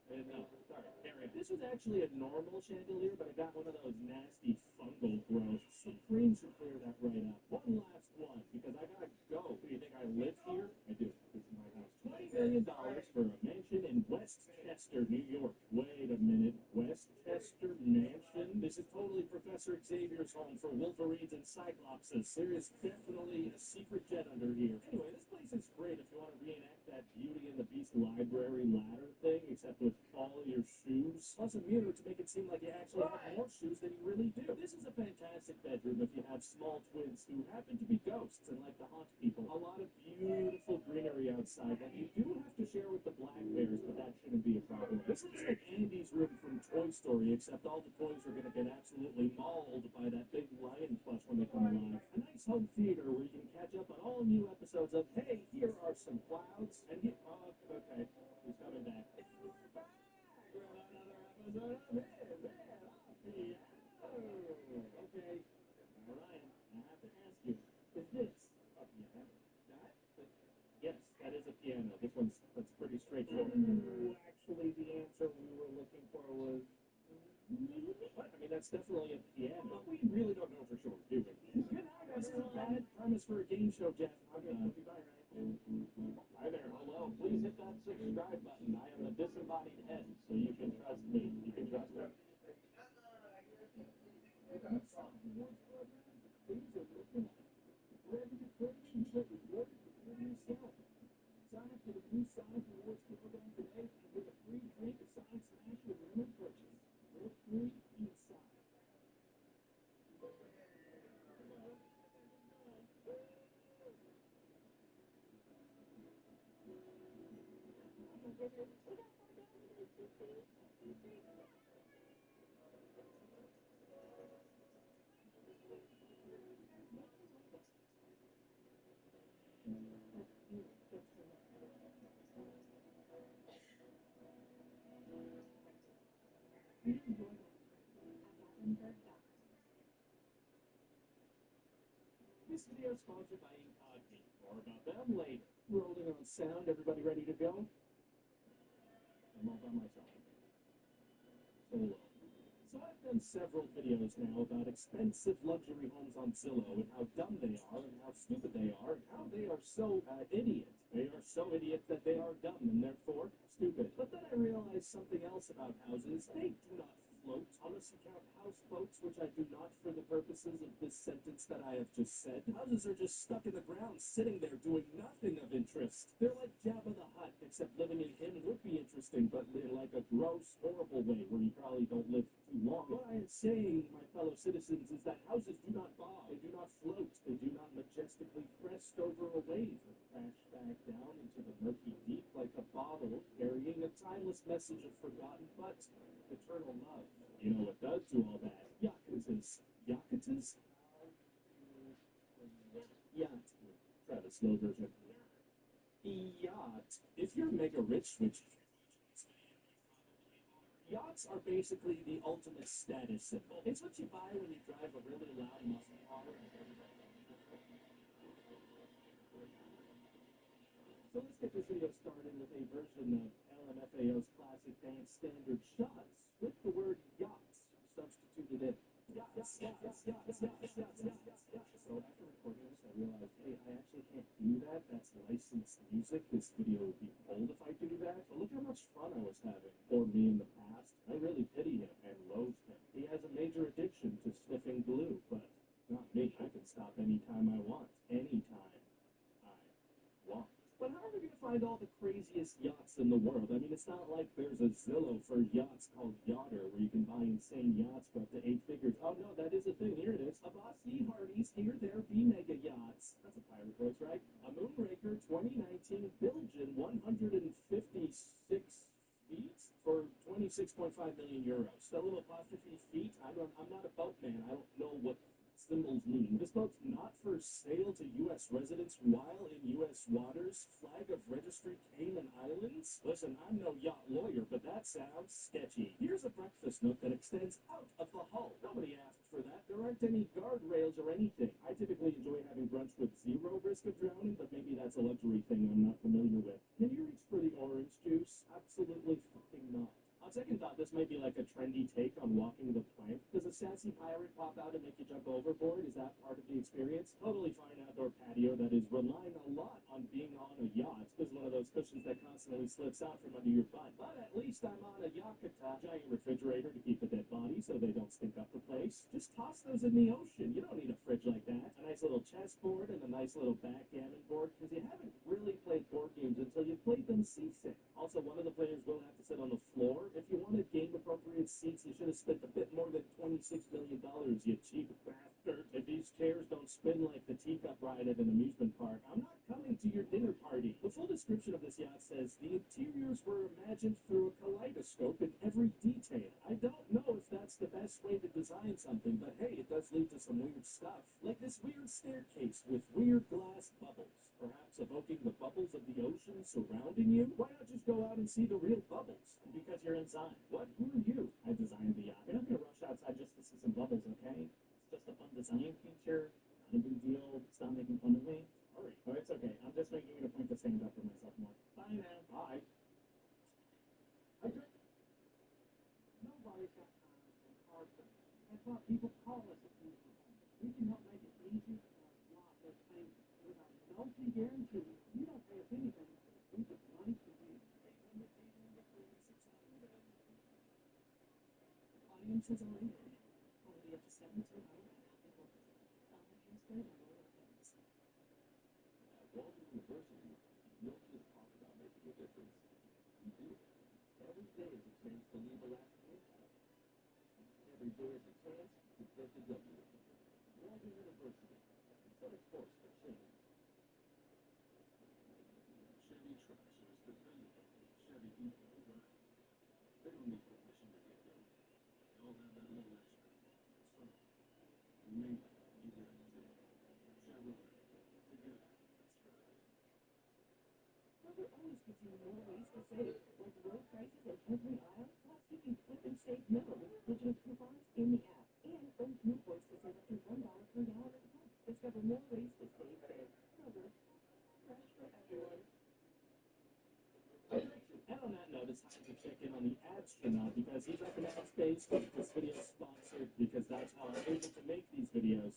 I didn't know. Sorry, Harry. This was actually a normal chandelier, but I got one of those nasty fungal growths. Some cream should clear that right up. One last one, because I gotta go. Do you think I live here? I do. This is my house. $20 million for a mansion in Westchester, New York. Wait a minute. Westchester Mansion? This is totally Professor Xavier's home for Wolverines and Cyclopses. There is definitely a secret jet under here. Anyway, this place is great if you want to reenact that Beauty and the Beast library ladder thing, except with all your shoes. Plus a mirror to make it seem like you actually have more shoes than you really do. This is a fantastic bedroom if you have small twins who happen to be ghosts and like to haunt people. A lot of beautiful greenery outside that you do have to share with the black bears, but that shouldn't be a problem. This looks like Andy's room from Toy Story, except all the toys are going to get absolutely mauled by that big lion plush when they come alive. A nice home theater where you can catch up on all new episodes of Hey, Here Are Some Clouds, and here, okay, he's coming back. And we're back with another episode of Hey, okay, now Ryan, I have to ask you, is this a piano? Yes, that is a piano. That's pretty straightforward. Actually, the answer we were looking for was maybe. What? I mean, that's definitely a piano. But we really don't know for sure, do we? Good night, that's a bad premise for a game show, Jeff. Okay, bye, Ryan. Hi there, hello. Please hit that subscribe button. I am the disembodied head, so you can trust me. You can trust me. Sign up for the new Sonic Rewards program today and get a free drink of Sonic Smash with minimum purchase. We're free inside. This video is sponsored by Incogni. More about them later. Rolling on sound. Everybody ready to go? I'm all by myself. Solo. So I've done several videos now about expensive luxury homes on Zillow and how dumb they are and how stupid they are and how they are so idiot. They are so idiot that they are dumb and therefore stupid. But then I realized something else about houses. They do not float unless you count houseboats, which I do not for the purposes of this sentence that I have just said. Houses are just stuck in the ground, sitting there doing nothing of interest. They're like Jabba the Hutt, except living in him would be interesting, but in like a gross, horrible way where you probably don't live too long. What I am saying, my fellow citizens, is that houses do not bob, they do not float, they do not majestically crest over a wave or crash back down into the murky deep like a bottle carrying a timeless message of forgotten but eternal love. You know what does do all that? Yakutas. Yakutas? Yacht. Try the slow version. Yacht. If you're mega rich, which yachts are basically the ultimate status symbol. It's what you buy when you drive a really loud muscle car. So let's get this video started with a version of LMFAO's classic dance standard shots with the word yachts substituted in. Yachts, yachts, yachts, yachts, yachts, yachts, yachts. So after recording this, I realized, hey, I actually can't do that. That's licensed music. This video would be pulled if I do that. But look how much fun I was having. Or me in the past. I really pity him and loathe him. He has a major addiction to sniffing glue, but not me. I can stop anytime I want. Anytime I want. But how are we going to find all the craziest yachts in the world? I mean, it's not like there's a Zillow for yachts called Yachter where you can buy insane yachts for up to 8 figures. Oh, no, that is a thing. Here it is. A Boss E. Hardy's Here, There, Be Mega Yachts. That's a pirate voice, right? A Moonraker 2019 Bilgin 156 feet for 26.5 million euros. That little apostrophe feet, I'm not a boatman. I don't know what symbols mean. This boat's not for sale to U.S. residents while in U.S. waters. Flag of registry Cayman Islands. Listen, I'm no yacht lawyer, but that sounds sketchy. Here's a breakfast nook that extends out of the hull. Nobody asked for that. There aren't any guardrails or anything. I typically enjoy having brunch with zero risk of drowning, but maybe that's a luxury thing I'm not familiar with. Can you reach for the orange juice? Absolutely fucking not. On second thought, this might be like a trendy take on walking the plank. Does a sassy pirate pop out and make you jump overboard? Is that part of the experience? Totally fine outdoor patio that is relying a lot on being on a yacht. There's one of those cushions that constantly slips out from under your butt. But at least I'm on a Yakata giant refrigerator to keep the dead bodies so they don't stink up the place. Just toss those in the ocean. You don't need a fridge like that. A nice little chessboard and a nice little backgammon board because you haven't really played board games until you've played them seasick. Also, one of the players will have to sit on the floor. If you wanted game-appropriate seats, you should have spent a bit more than $26 million, you cheap bastard. If these chairs don't spin like the teacup ride at an amusement park, I'm not coming to your dinner party. The full description of this yacht says, the interiors were imagined through a kaleidoscope in every detail. I don't know if that's the best way to design something, but hey, it does lead to some weird stuff. Like this weird staircase with weird glass bubbles, perhaps evoking the bubbles of the ocean surrounding you. Why not just go out and see the real bubbles? Because you're inside. What? Who are you? I designed the yacht. You're not going to rush outside just to see some bubbles, okay? It's just a fun design feature. Not a big deal. Stop making fun of me. Sorry. Oh, it's okay. I'm just making it a point to stand up for myself more. Bye now. Bye. I drink. Nobody got time for person. That's what people call us at Tlou. We can help make it easy and a lot less painful. With our no-fee guarantee, you don't pay us anything. We put money to you. Audiences only. Only up to 17 hours. At Walden University, you don't just talk about making a difference. You do it. Every day is a chance to leave a lasting impact. Every day is a chance to get the W. Walden University. Instead of force for change. Chevy Tractors, the value of Chevy people right. They don't need permission to get going. They all have that little extra. So, you may need that too. Chevrolet. Together. That's right. Kroger always gives you more ways to save, like low prices in every aisle. Plus, you can clip and save now with digital coupons in the app. And earn fuel points to save up to $1 per gallon at the pump. Discover more ways to save big. Kroger. Fresh for everyone. And on that note, it's time to check in on the astronaut because he's up in outer space. This video is sponsored because that's how I'm able to make these videos.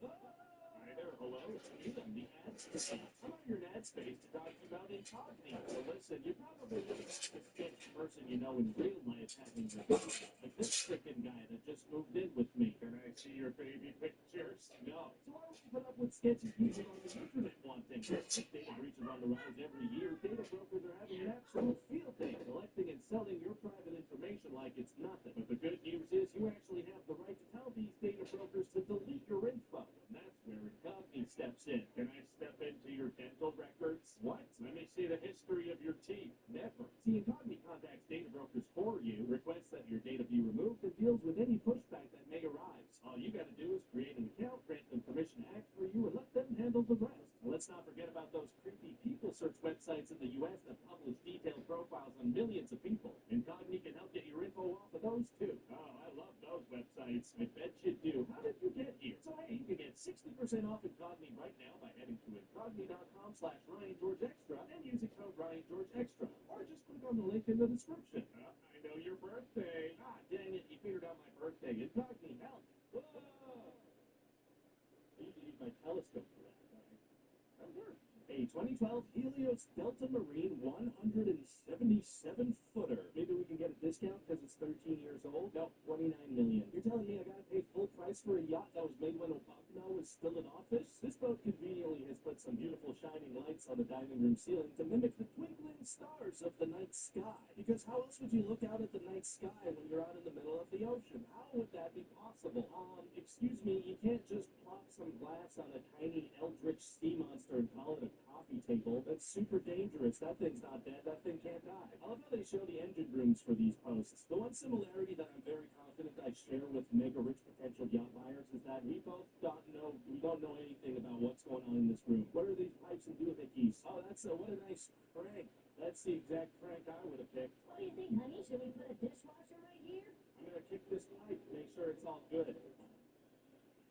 Hi there, hello, it's me, I'm the astronaut. I'm out here in ad space to talk to you about incognito. So listen, you probably look at this sketch person you know in real life having the like this frickin' guy that just moved in with me. Can I see your baby pictures? No. So why don't you put up with sketchy people on the internet wanting? Data breaches on the rise every year. Data brokers are having an absolute field day collecting and selling your private information like it's nothing. But the good news is you actually have the right to tell these data brokers to delete your info. And that's where Incogni steps in. Can I step into your dental records? What? Let me see the history of your teeth. Never. See, Incogni contacts data brokers for you, requests that your data be removed, and deals with any pushback that may arise. All you gotta do is create an account, grant them permission to act for you, and let them handle the rest. And let's not forget about those creepy people search websites in the U.S. that publish detailed profiles on millions of people. Incogni can help get your info off of those too. Oh, I love those websites. I bet you do. How did you get here? So hey, you can get 60% off Incogni right now by heading to incogni.com/RyanGeorgeExtra and using code RyanGeorgeExtra. Or just click on the link in the description. I know your birthday. Ah, dang it, you figured out my birthday. Incogni, help. Whoa! I usually use my telescope for that, right? That worked. A 2012 Helios Delta Marine 177-footer. Maybe we can get a discount because it's 13 years old? No, $29 million. You're telling me I gotta pay full price for a yacht that was made when Obama was still in office? This boat conveniently has put some beautiful shining lights on the dining room ceiling to mimic the twinkling stars of the night sky. Because how else would you look out at the night sky when you're out in the middle of the ocean? How would that be possible? Excuse me, you can't just plop some glass on a tiny eldritch sea monster and call it a coffee table. That's super dangerous. That thing's not dead. That thing can't die. I love how they show the engine rooms for these posts. The one similarity that I'm very confident I share with mega rich potential yacht buyers is that we don't know anything about what's going on in this room. What are these pipes and doohickeys? Oh, what a nice crank. That's the exact crank I would have picked. What do you think, honey? Should we put a dishwasher right here? I'm gonna kick this pipe, make sure it's all good.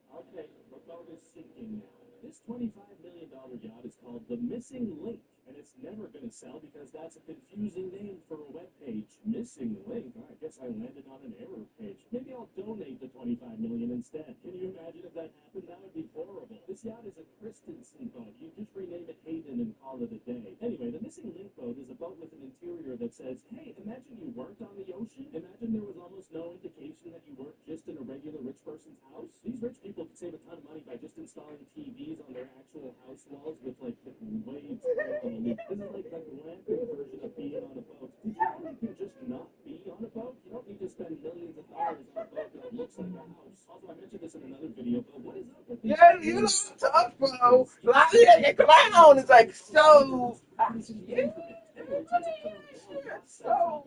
Okay, the boat is sinking now. This $25 million yacht is called the Missing Link, and it's never going to sell because that's a confusing name for a web page. Missing Link? I guess I landed on an error page. Maybe I'll donate the $25 million instead. Can you imagine if that happened? That would be horrible. This yacht is a Christensen boat. You just rename it Hayden and call it a day. Anyway, the Missing Link boat is a boat with an interior that says, hey, imagine you weren't on the ocean. Imagine there was almost no indication that you weren't just in a regular rich person's house. These rich people could save a ton of money by just installing TVs on their actual house walls with like the waves on the loop. This is like the glamping version of being on a boat. Did you know you can just not be on a boat? You don't need to spend millions of dollars on a boat that looks like a house. Also, I mentioned this in another video, but what is up with these? Yeah, you know what I'm talking about. Like, yeah, clown is like so. Yeah, so.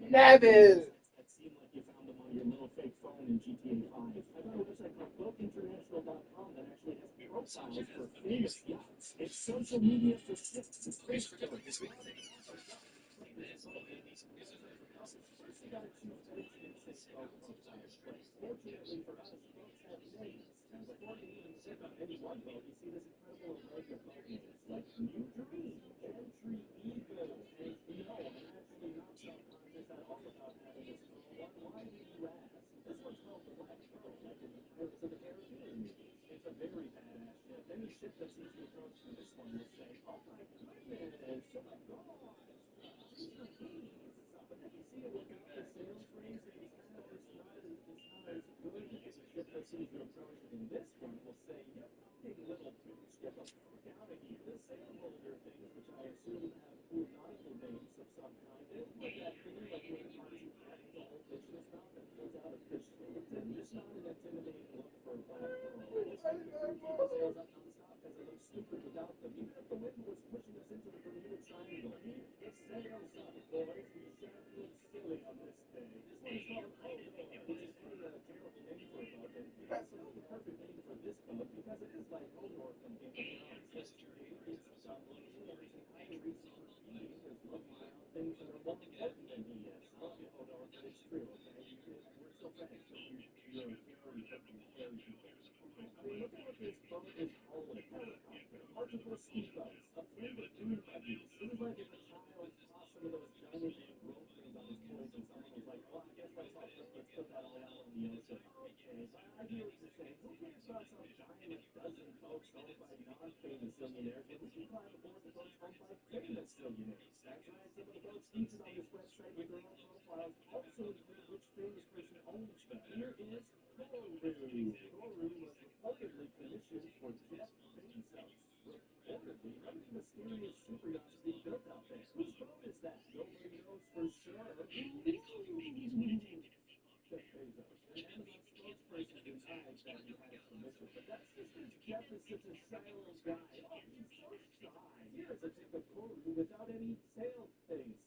Nevin. That seem like you found them on your little fake phone in GTA 5. I found a website called BoatInternational.com that actually has profiles for famous yachts. It's social media for ships and space stories. First, you gotta choose which insane boat profile to play. Fortunately for us, boats have names. And before you even click on any one boat, you see this incredible array of boat names like New Dream, Gentry Eagle, and no, I'm actually not self-conscious at all about having a small one. Why do you ask? carry people. I mean, look at what this boat is hauling. Helicopters, multiple speedboats, a fleet of dune buggies. This is like if a child tossed some of those giant rope things on his toys and someone was like, well, I guess that's all, let's put that all out on the ocean. Okay, but I hear what you're saying. Who cares about some giant dozen boats owned by non-famous billionaires when we can climb aboard the boats owned by famous billionaires? That's right, some of the boats featured on this website with their own profiles also include which famous person owns them. Here is Tlou. Tlou was reportedly commissioned for Jeff Bezos. Reportedly, how many mysterious super yachts being built out there? Whose boat is that? Nobody knows for sure. Jeff Bezos. An Amazon spokesperson denied that he had a permission, but that's just because Jeff is such a shallow guy. Oh, he's so shy. Here's a pic of Tlou without any sail things.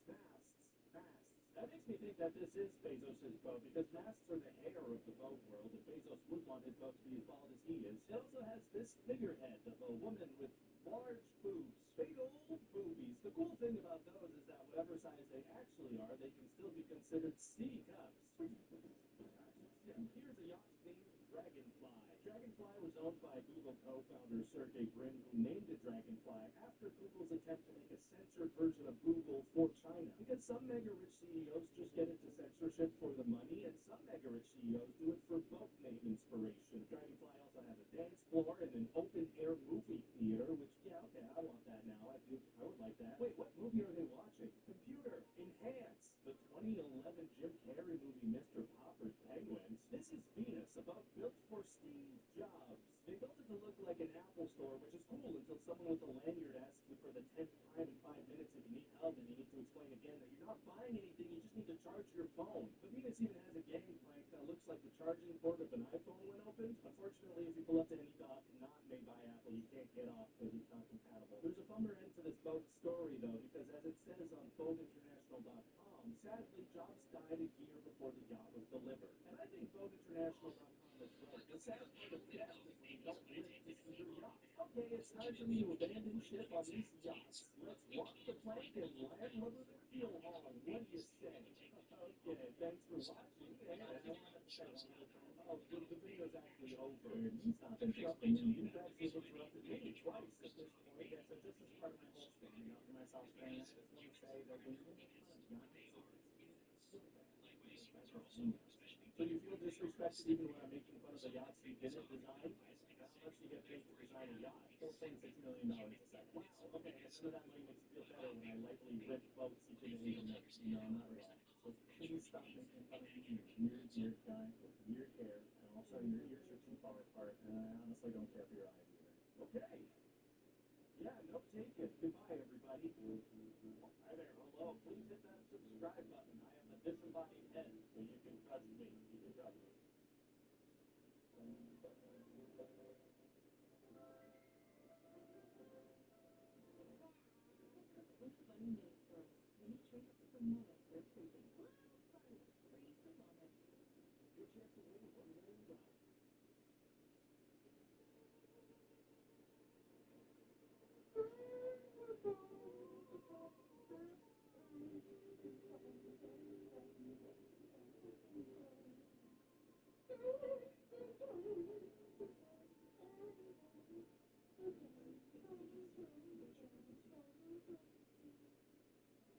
Masts. That makes me think that this is Bezos' boat, because masts are the hair of the boat world, and Bezos would want his boat to be as bald as he is. It also has this figurehead of a woman with large boobs. Big old boobies. The cool thing about those is that whatever size they actually are, they can still be considered C cups. Yeah, here's a yacht named Dragonfly. Dragonfly was owned by Google co-founder Sergey Brin, who named it Dragonfly after Google's attempt to make a censored version of Google for China. Because some mega-rich CEOs just get into censorship for the money, and some mega-rich CEOs do it for boat name inspiration. Dragonfly also has a dance floor and an open-air movie theater, which, yeah, okay, I want that now. I would like that. Wait, what movie are they watching? Computer, enhance. The 2011 Jim Carrey movie, Mr. Popper's Penguins. This is Venus, a boat built for Steve Jobs. They built it to look like an Apple store, which is cool until someone with a lanyard asks you for the 10th time in 5 minutes if you need help, and you need to explain again that you're not buying anything, you just need to charge your phone. The Venus even has a gangplank that looks like the charging port of an iPhone when opened. Unfortunately, if you pull up to any dock not made by Apple, you can't get off because it's not compatible. There's a bummer end to this boat story, though, because as it says on boatinternational.com, sadly, Jobs died a year before the yacht was delivered. And I think boatinternational.com is right. The sad part of death is when you don't live to see your yacht. Okay, it's time for me to abandon ship on these yachts. Let's walk the plank and land Liberty Fuel Hall. What do you say? Okay, thanks for watching. And I don't have to say one more time. Oh, the video's actually over. You stop interrupting me. You've actually interrupted me twice at this point. Yeah, so just as part of my whole standing up for myself thing, I just want to say that when you make fun of yachts, so you feel disrespected even when I'm making fun of the yachts you didn't design? How much do you get paid to design a yacht? $4.6 million a second. Wow, okay, and none of that money makes you feel better when I lightly rip boats you didn't even make. No, not at all. So please stop making fun of me, you weird guy with weird hair, and also your ears are too far apart, and I honestly don't care for your eyes either. Okay. Yeah, note taken. Goodbye, everybody. Hi there, hello. Please hit that subscribe button. I am a disembodied head, so you can trust me. You can trust me.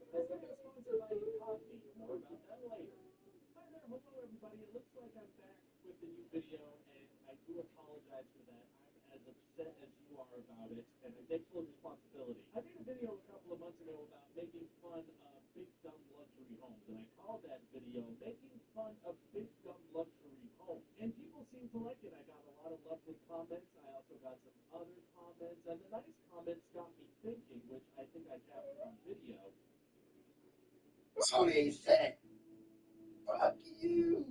This video is sponsored by Coffee. More about that later. Hi there, hello everybody. It looks like I'm back with the new video, and I do apologize for that. I'm as upset as you are about it, and I take full responsibility. I made a video a couple of months ago about making fun of big dumb luxury homes, and I called that video "Making Fun of Big Dumb Luxury Homes," and people seem to like it. I got a lot of lovely comments. I also got some other comments, and the nice comments got me thinking, which I think I captured on video. Tony said, fuck you.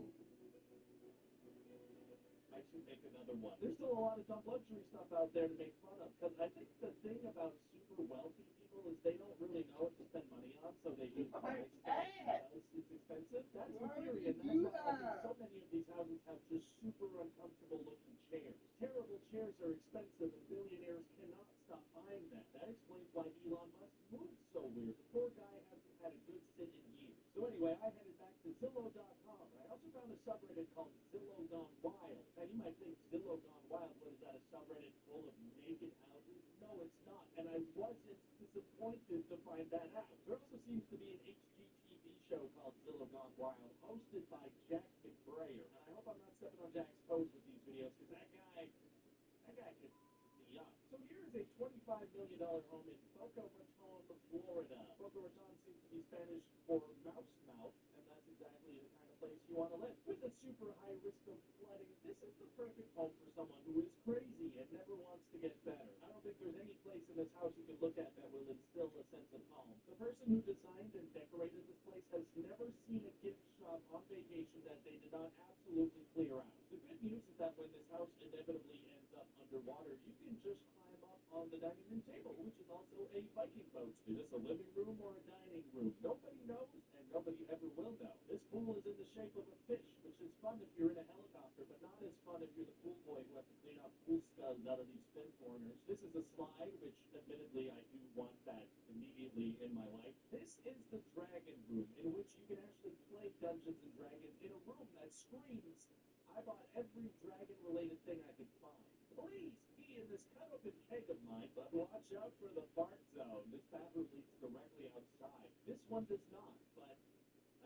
I should make another one. There's still a lot of dumb luxury stuff out there to make fun of, because I think the thing about super wealthy people is they don't really know what to spend money on, so they just buy stuff because it's expensive. That's the theory, and that's why I think so many of these houses have just super uncomfortable looking chairs. Terrible chairs are expensive, and billionaires cannot stop buying them. That explains why Elon Musk moves so weird. The poor guy hasn't had a good sit in years. So anyway, I headed back to Zillow.com, and I also found a subreddit called Zillow Gone Wild. Now, you might think Zillow Gone Wild, what is that, a subreddit full of naked houses? No, it's not. And I wasn't disappointed to find that out. There also seems to be an HGTV show called Zillow Gone Wild, hosted by Jack McBrayer. And I hope I'm not stepping on Jack's toes with these videos, because that guy could me up. So here's a $25 million home in Boca Raton, Florida. Boca Raton seems to be Spanish for mouse mouth, and that's exactly the kind of place you want to live. With a super high risk of flooding, this is the perfect home for someone who is crazy and never wants to get better. I don't think there's any place in this house you can look at that will instill a sense of calm. The person who designed and decorated this place has never seen a gift shop on vacation that they did not absolutely clear out. The good news is that when this house inevitably ends up underwater, you can just climb up on the dining room table, which is also a Viking boat. Is this a living room or a dining room? Nobody knows, and nobody ever will know. This pool is in the shape of a fish, which is fun if you're in a helicopter, but not as fun if you're the pool boy who has to clean up pool scuds out of these fin corners. This is a slide, which admittedly I do want that immediately in my life. This is the dragon room, in which you can actually play Dungeons and Dragons in a room that screams, I bought every dragon-related thing I could find. Please be in this cut-open keg of mine, but watch out for the fart zone. This bathroom leads directly outside. This one does not, but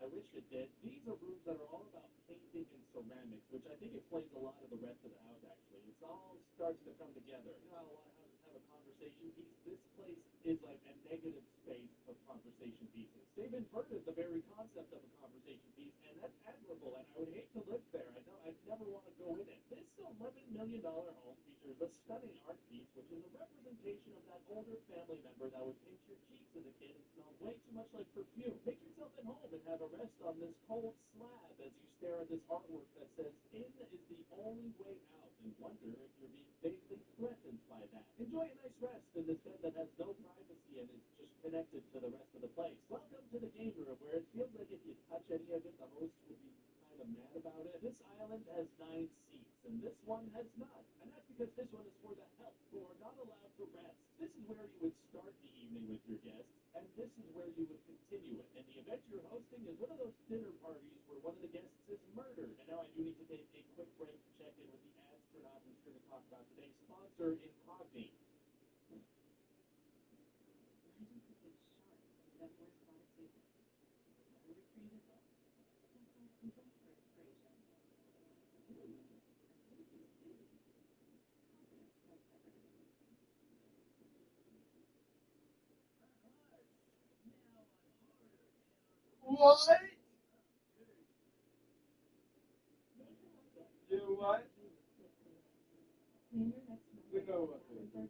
I wish it did. These are rooms that are all about painting and ceramics, which I think explains a lot of the rest of the house, actually. It's all starting to come together. You know how a lot of houses have a conversation piece? This place is like a negative space of conversation pieces. They've inverted the very concept of a conversation piece, and that's admirable, and I would hate to live there. I'd never want to go in it. This $11 million home features a stunning art piece, which is a representation of that older family member that would pinch your cheeks as a kid and smell way too much like perfume. Make yourself at home and have a rest on this cold slab as you stare at this artwork that says, in is the only way out, and wonder if you're being vaguely threatened by that. Enjoy a nice rest in this bed that has no privacy and is just connected to the rest of the place. Welcome to the game room, where it feels like if you touch any of it, the host would be kind of mad about it. This island has 9 seats, and this one has none. And that's because this one is for the help who are not allowed to rest. This is where you would start the evening with your guests, and this is where you would continue it. And the event you're hosting is one of those dinner parties where one of the guests is murdered. And now I do need to take a quick break to check in with the astronaut who's going to talk about today's sponsor, Incogni. What? You what? We know what it is.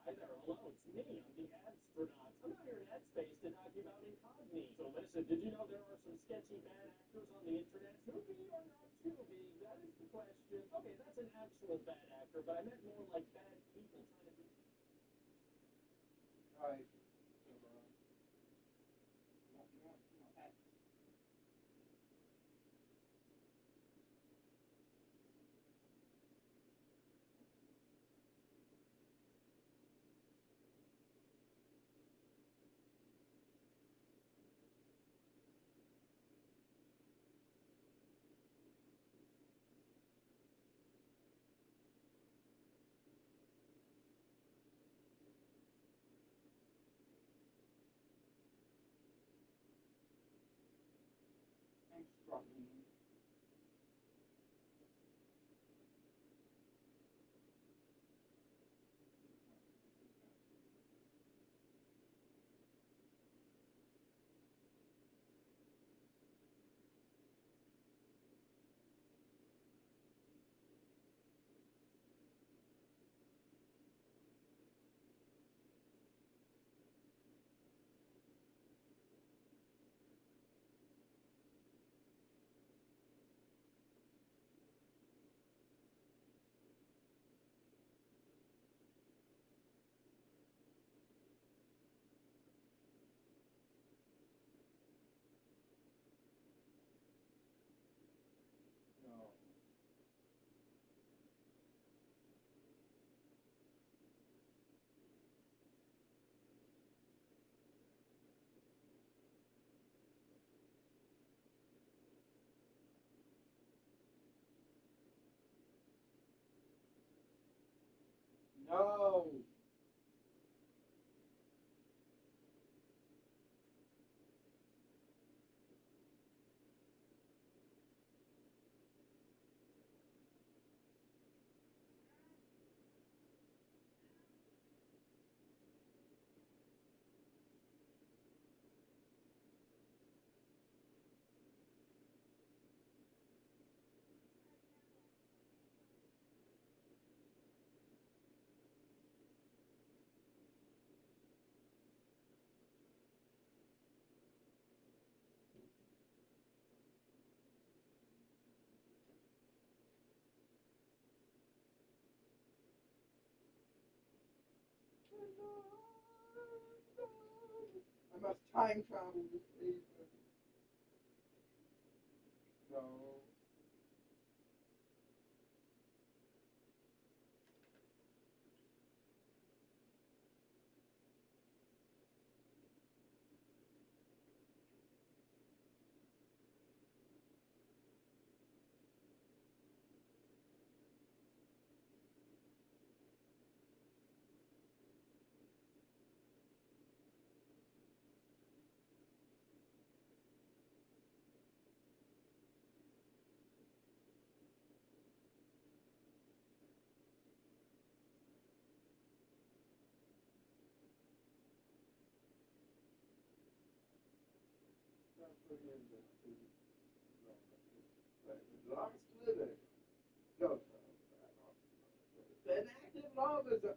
Hi there, hello, it's me. I'm the astronaut. I'm out here in Headspace to talk to you about Incogni. So listen, did you know there are some sketchy bad actors on the internet? To be or not to be? That is the question. Okay, that's an actual bad actor, but I meant more like bad people trying to do. Right. I'm struggling. must time travel to save her. No. Love slither. No, an active love is a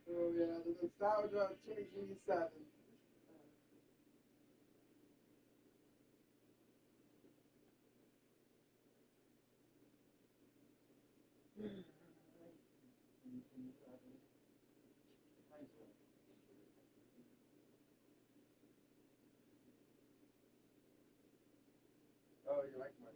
Oh yeah, the nostalgia of 2027. Oh you like my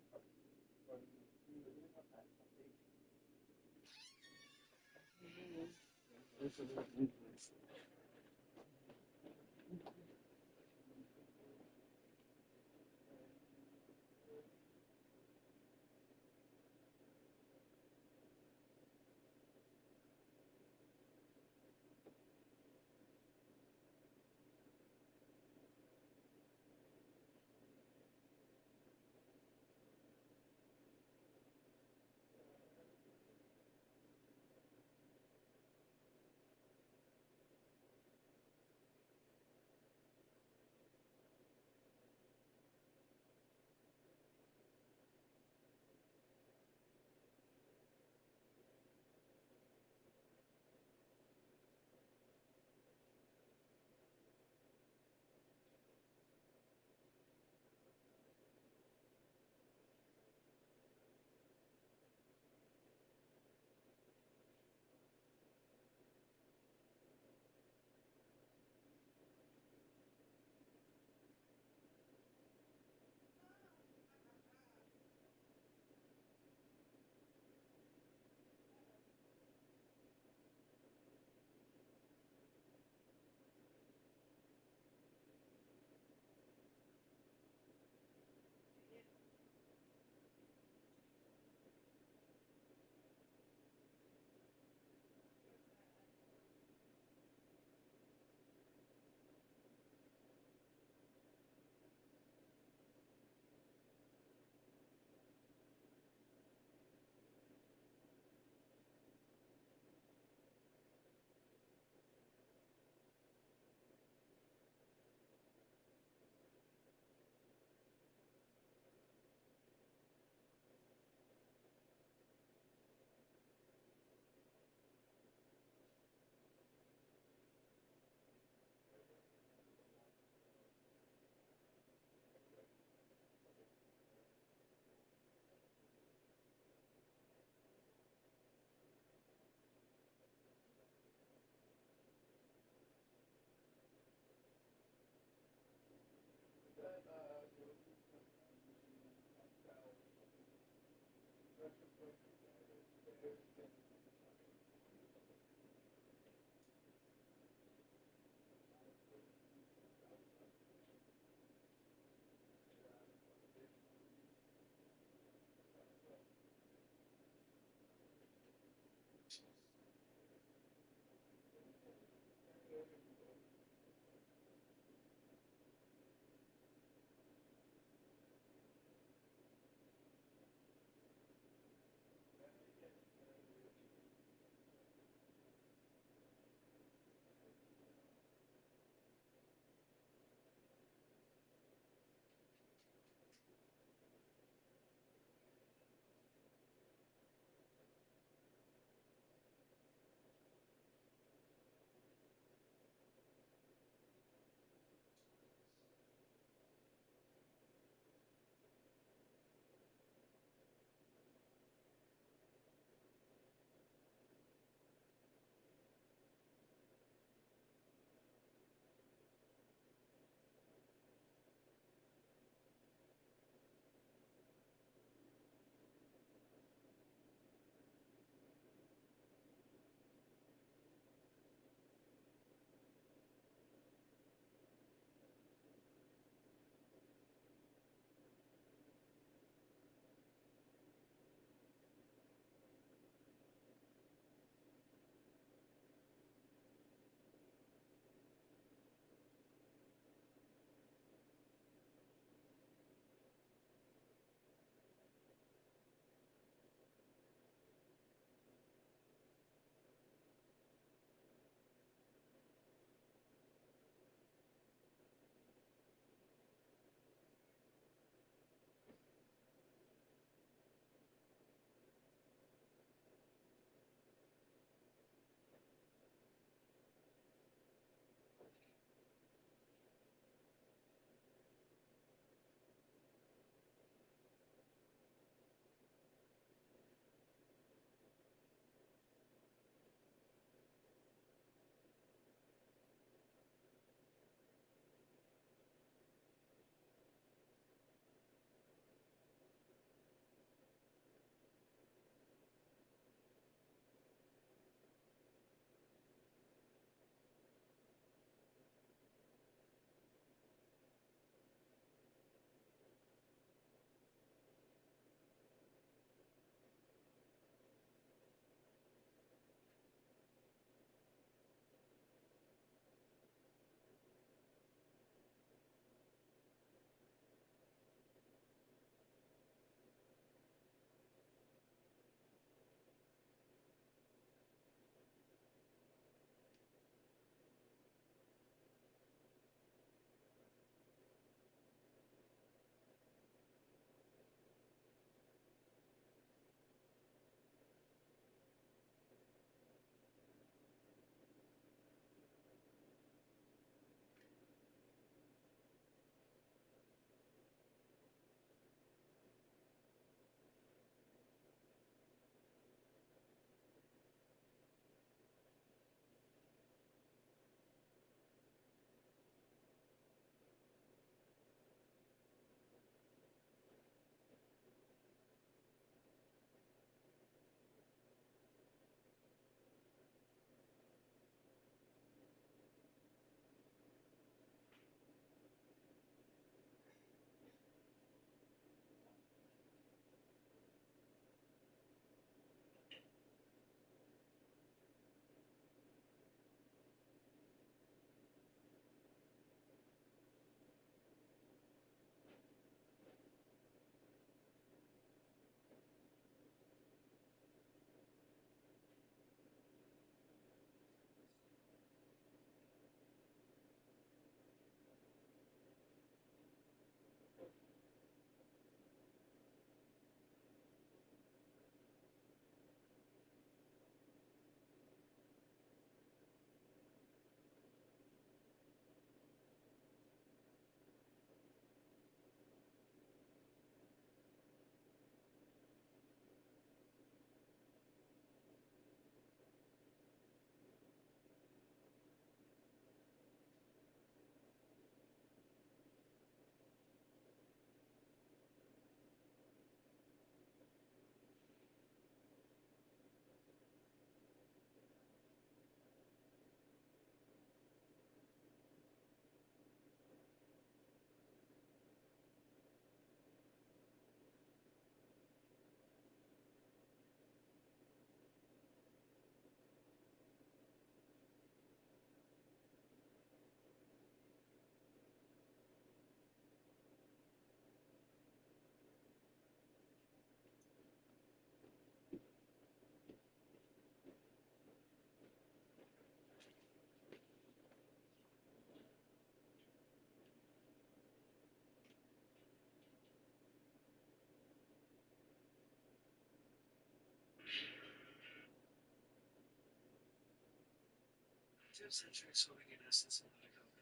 century swimming in essence and not a palate.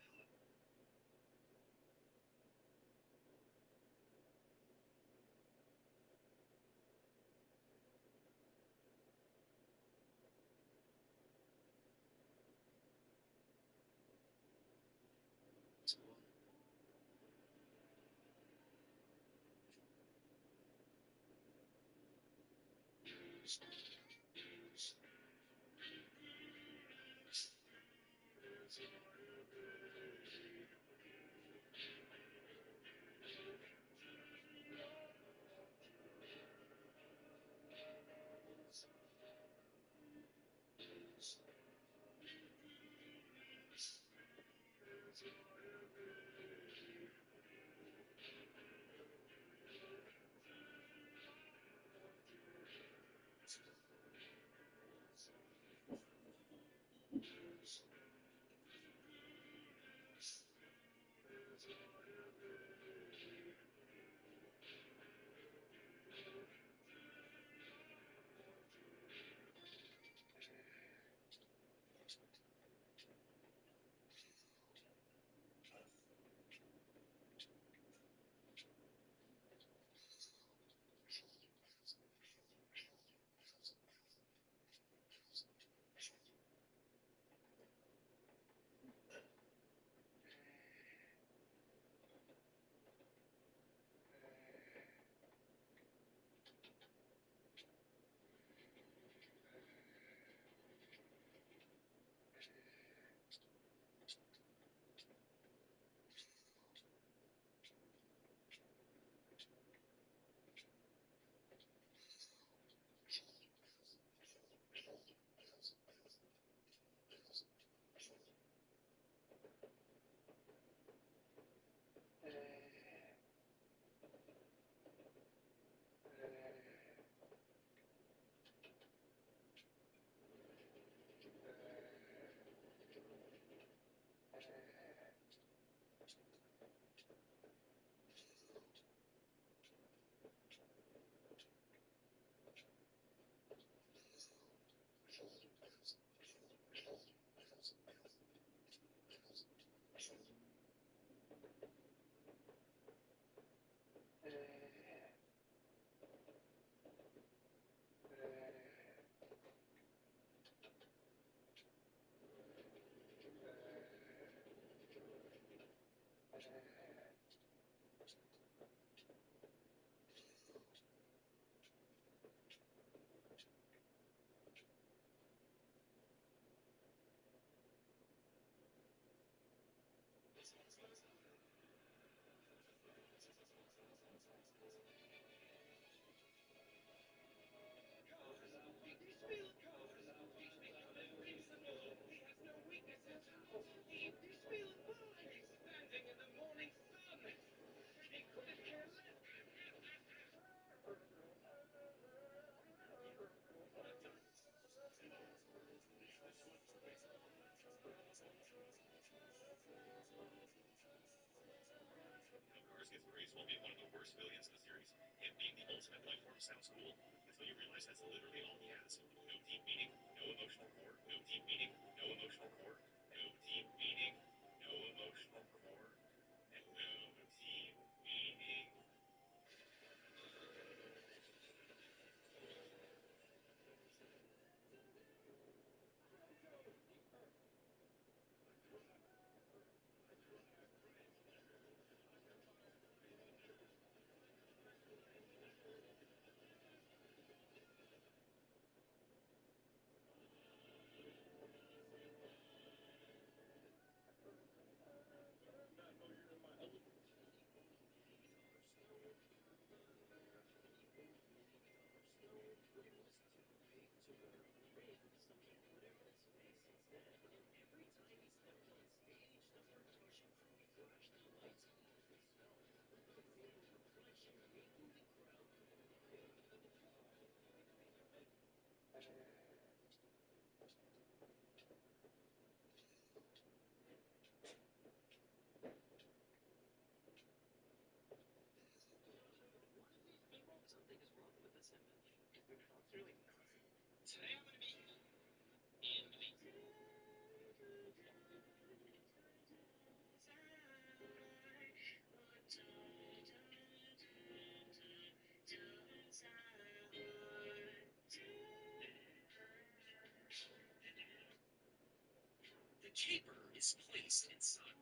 caper is placed inside.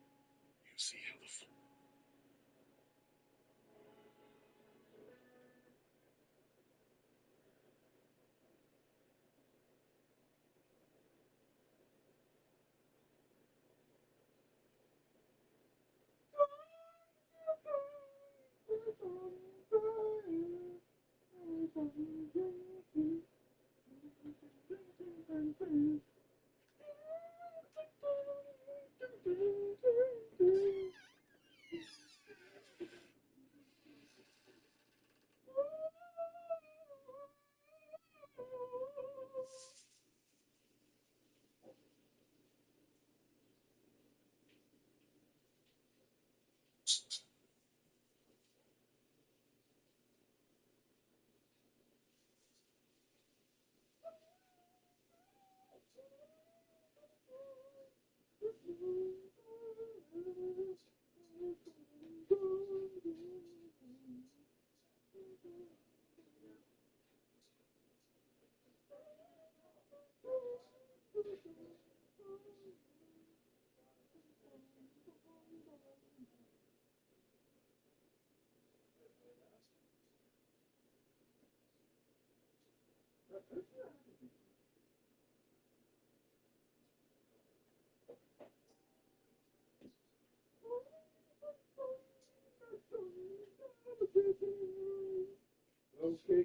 You see how the Okay.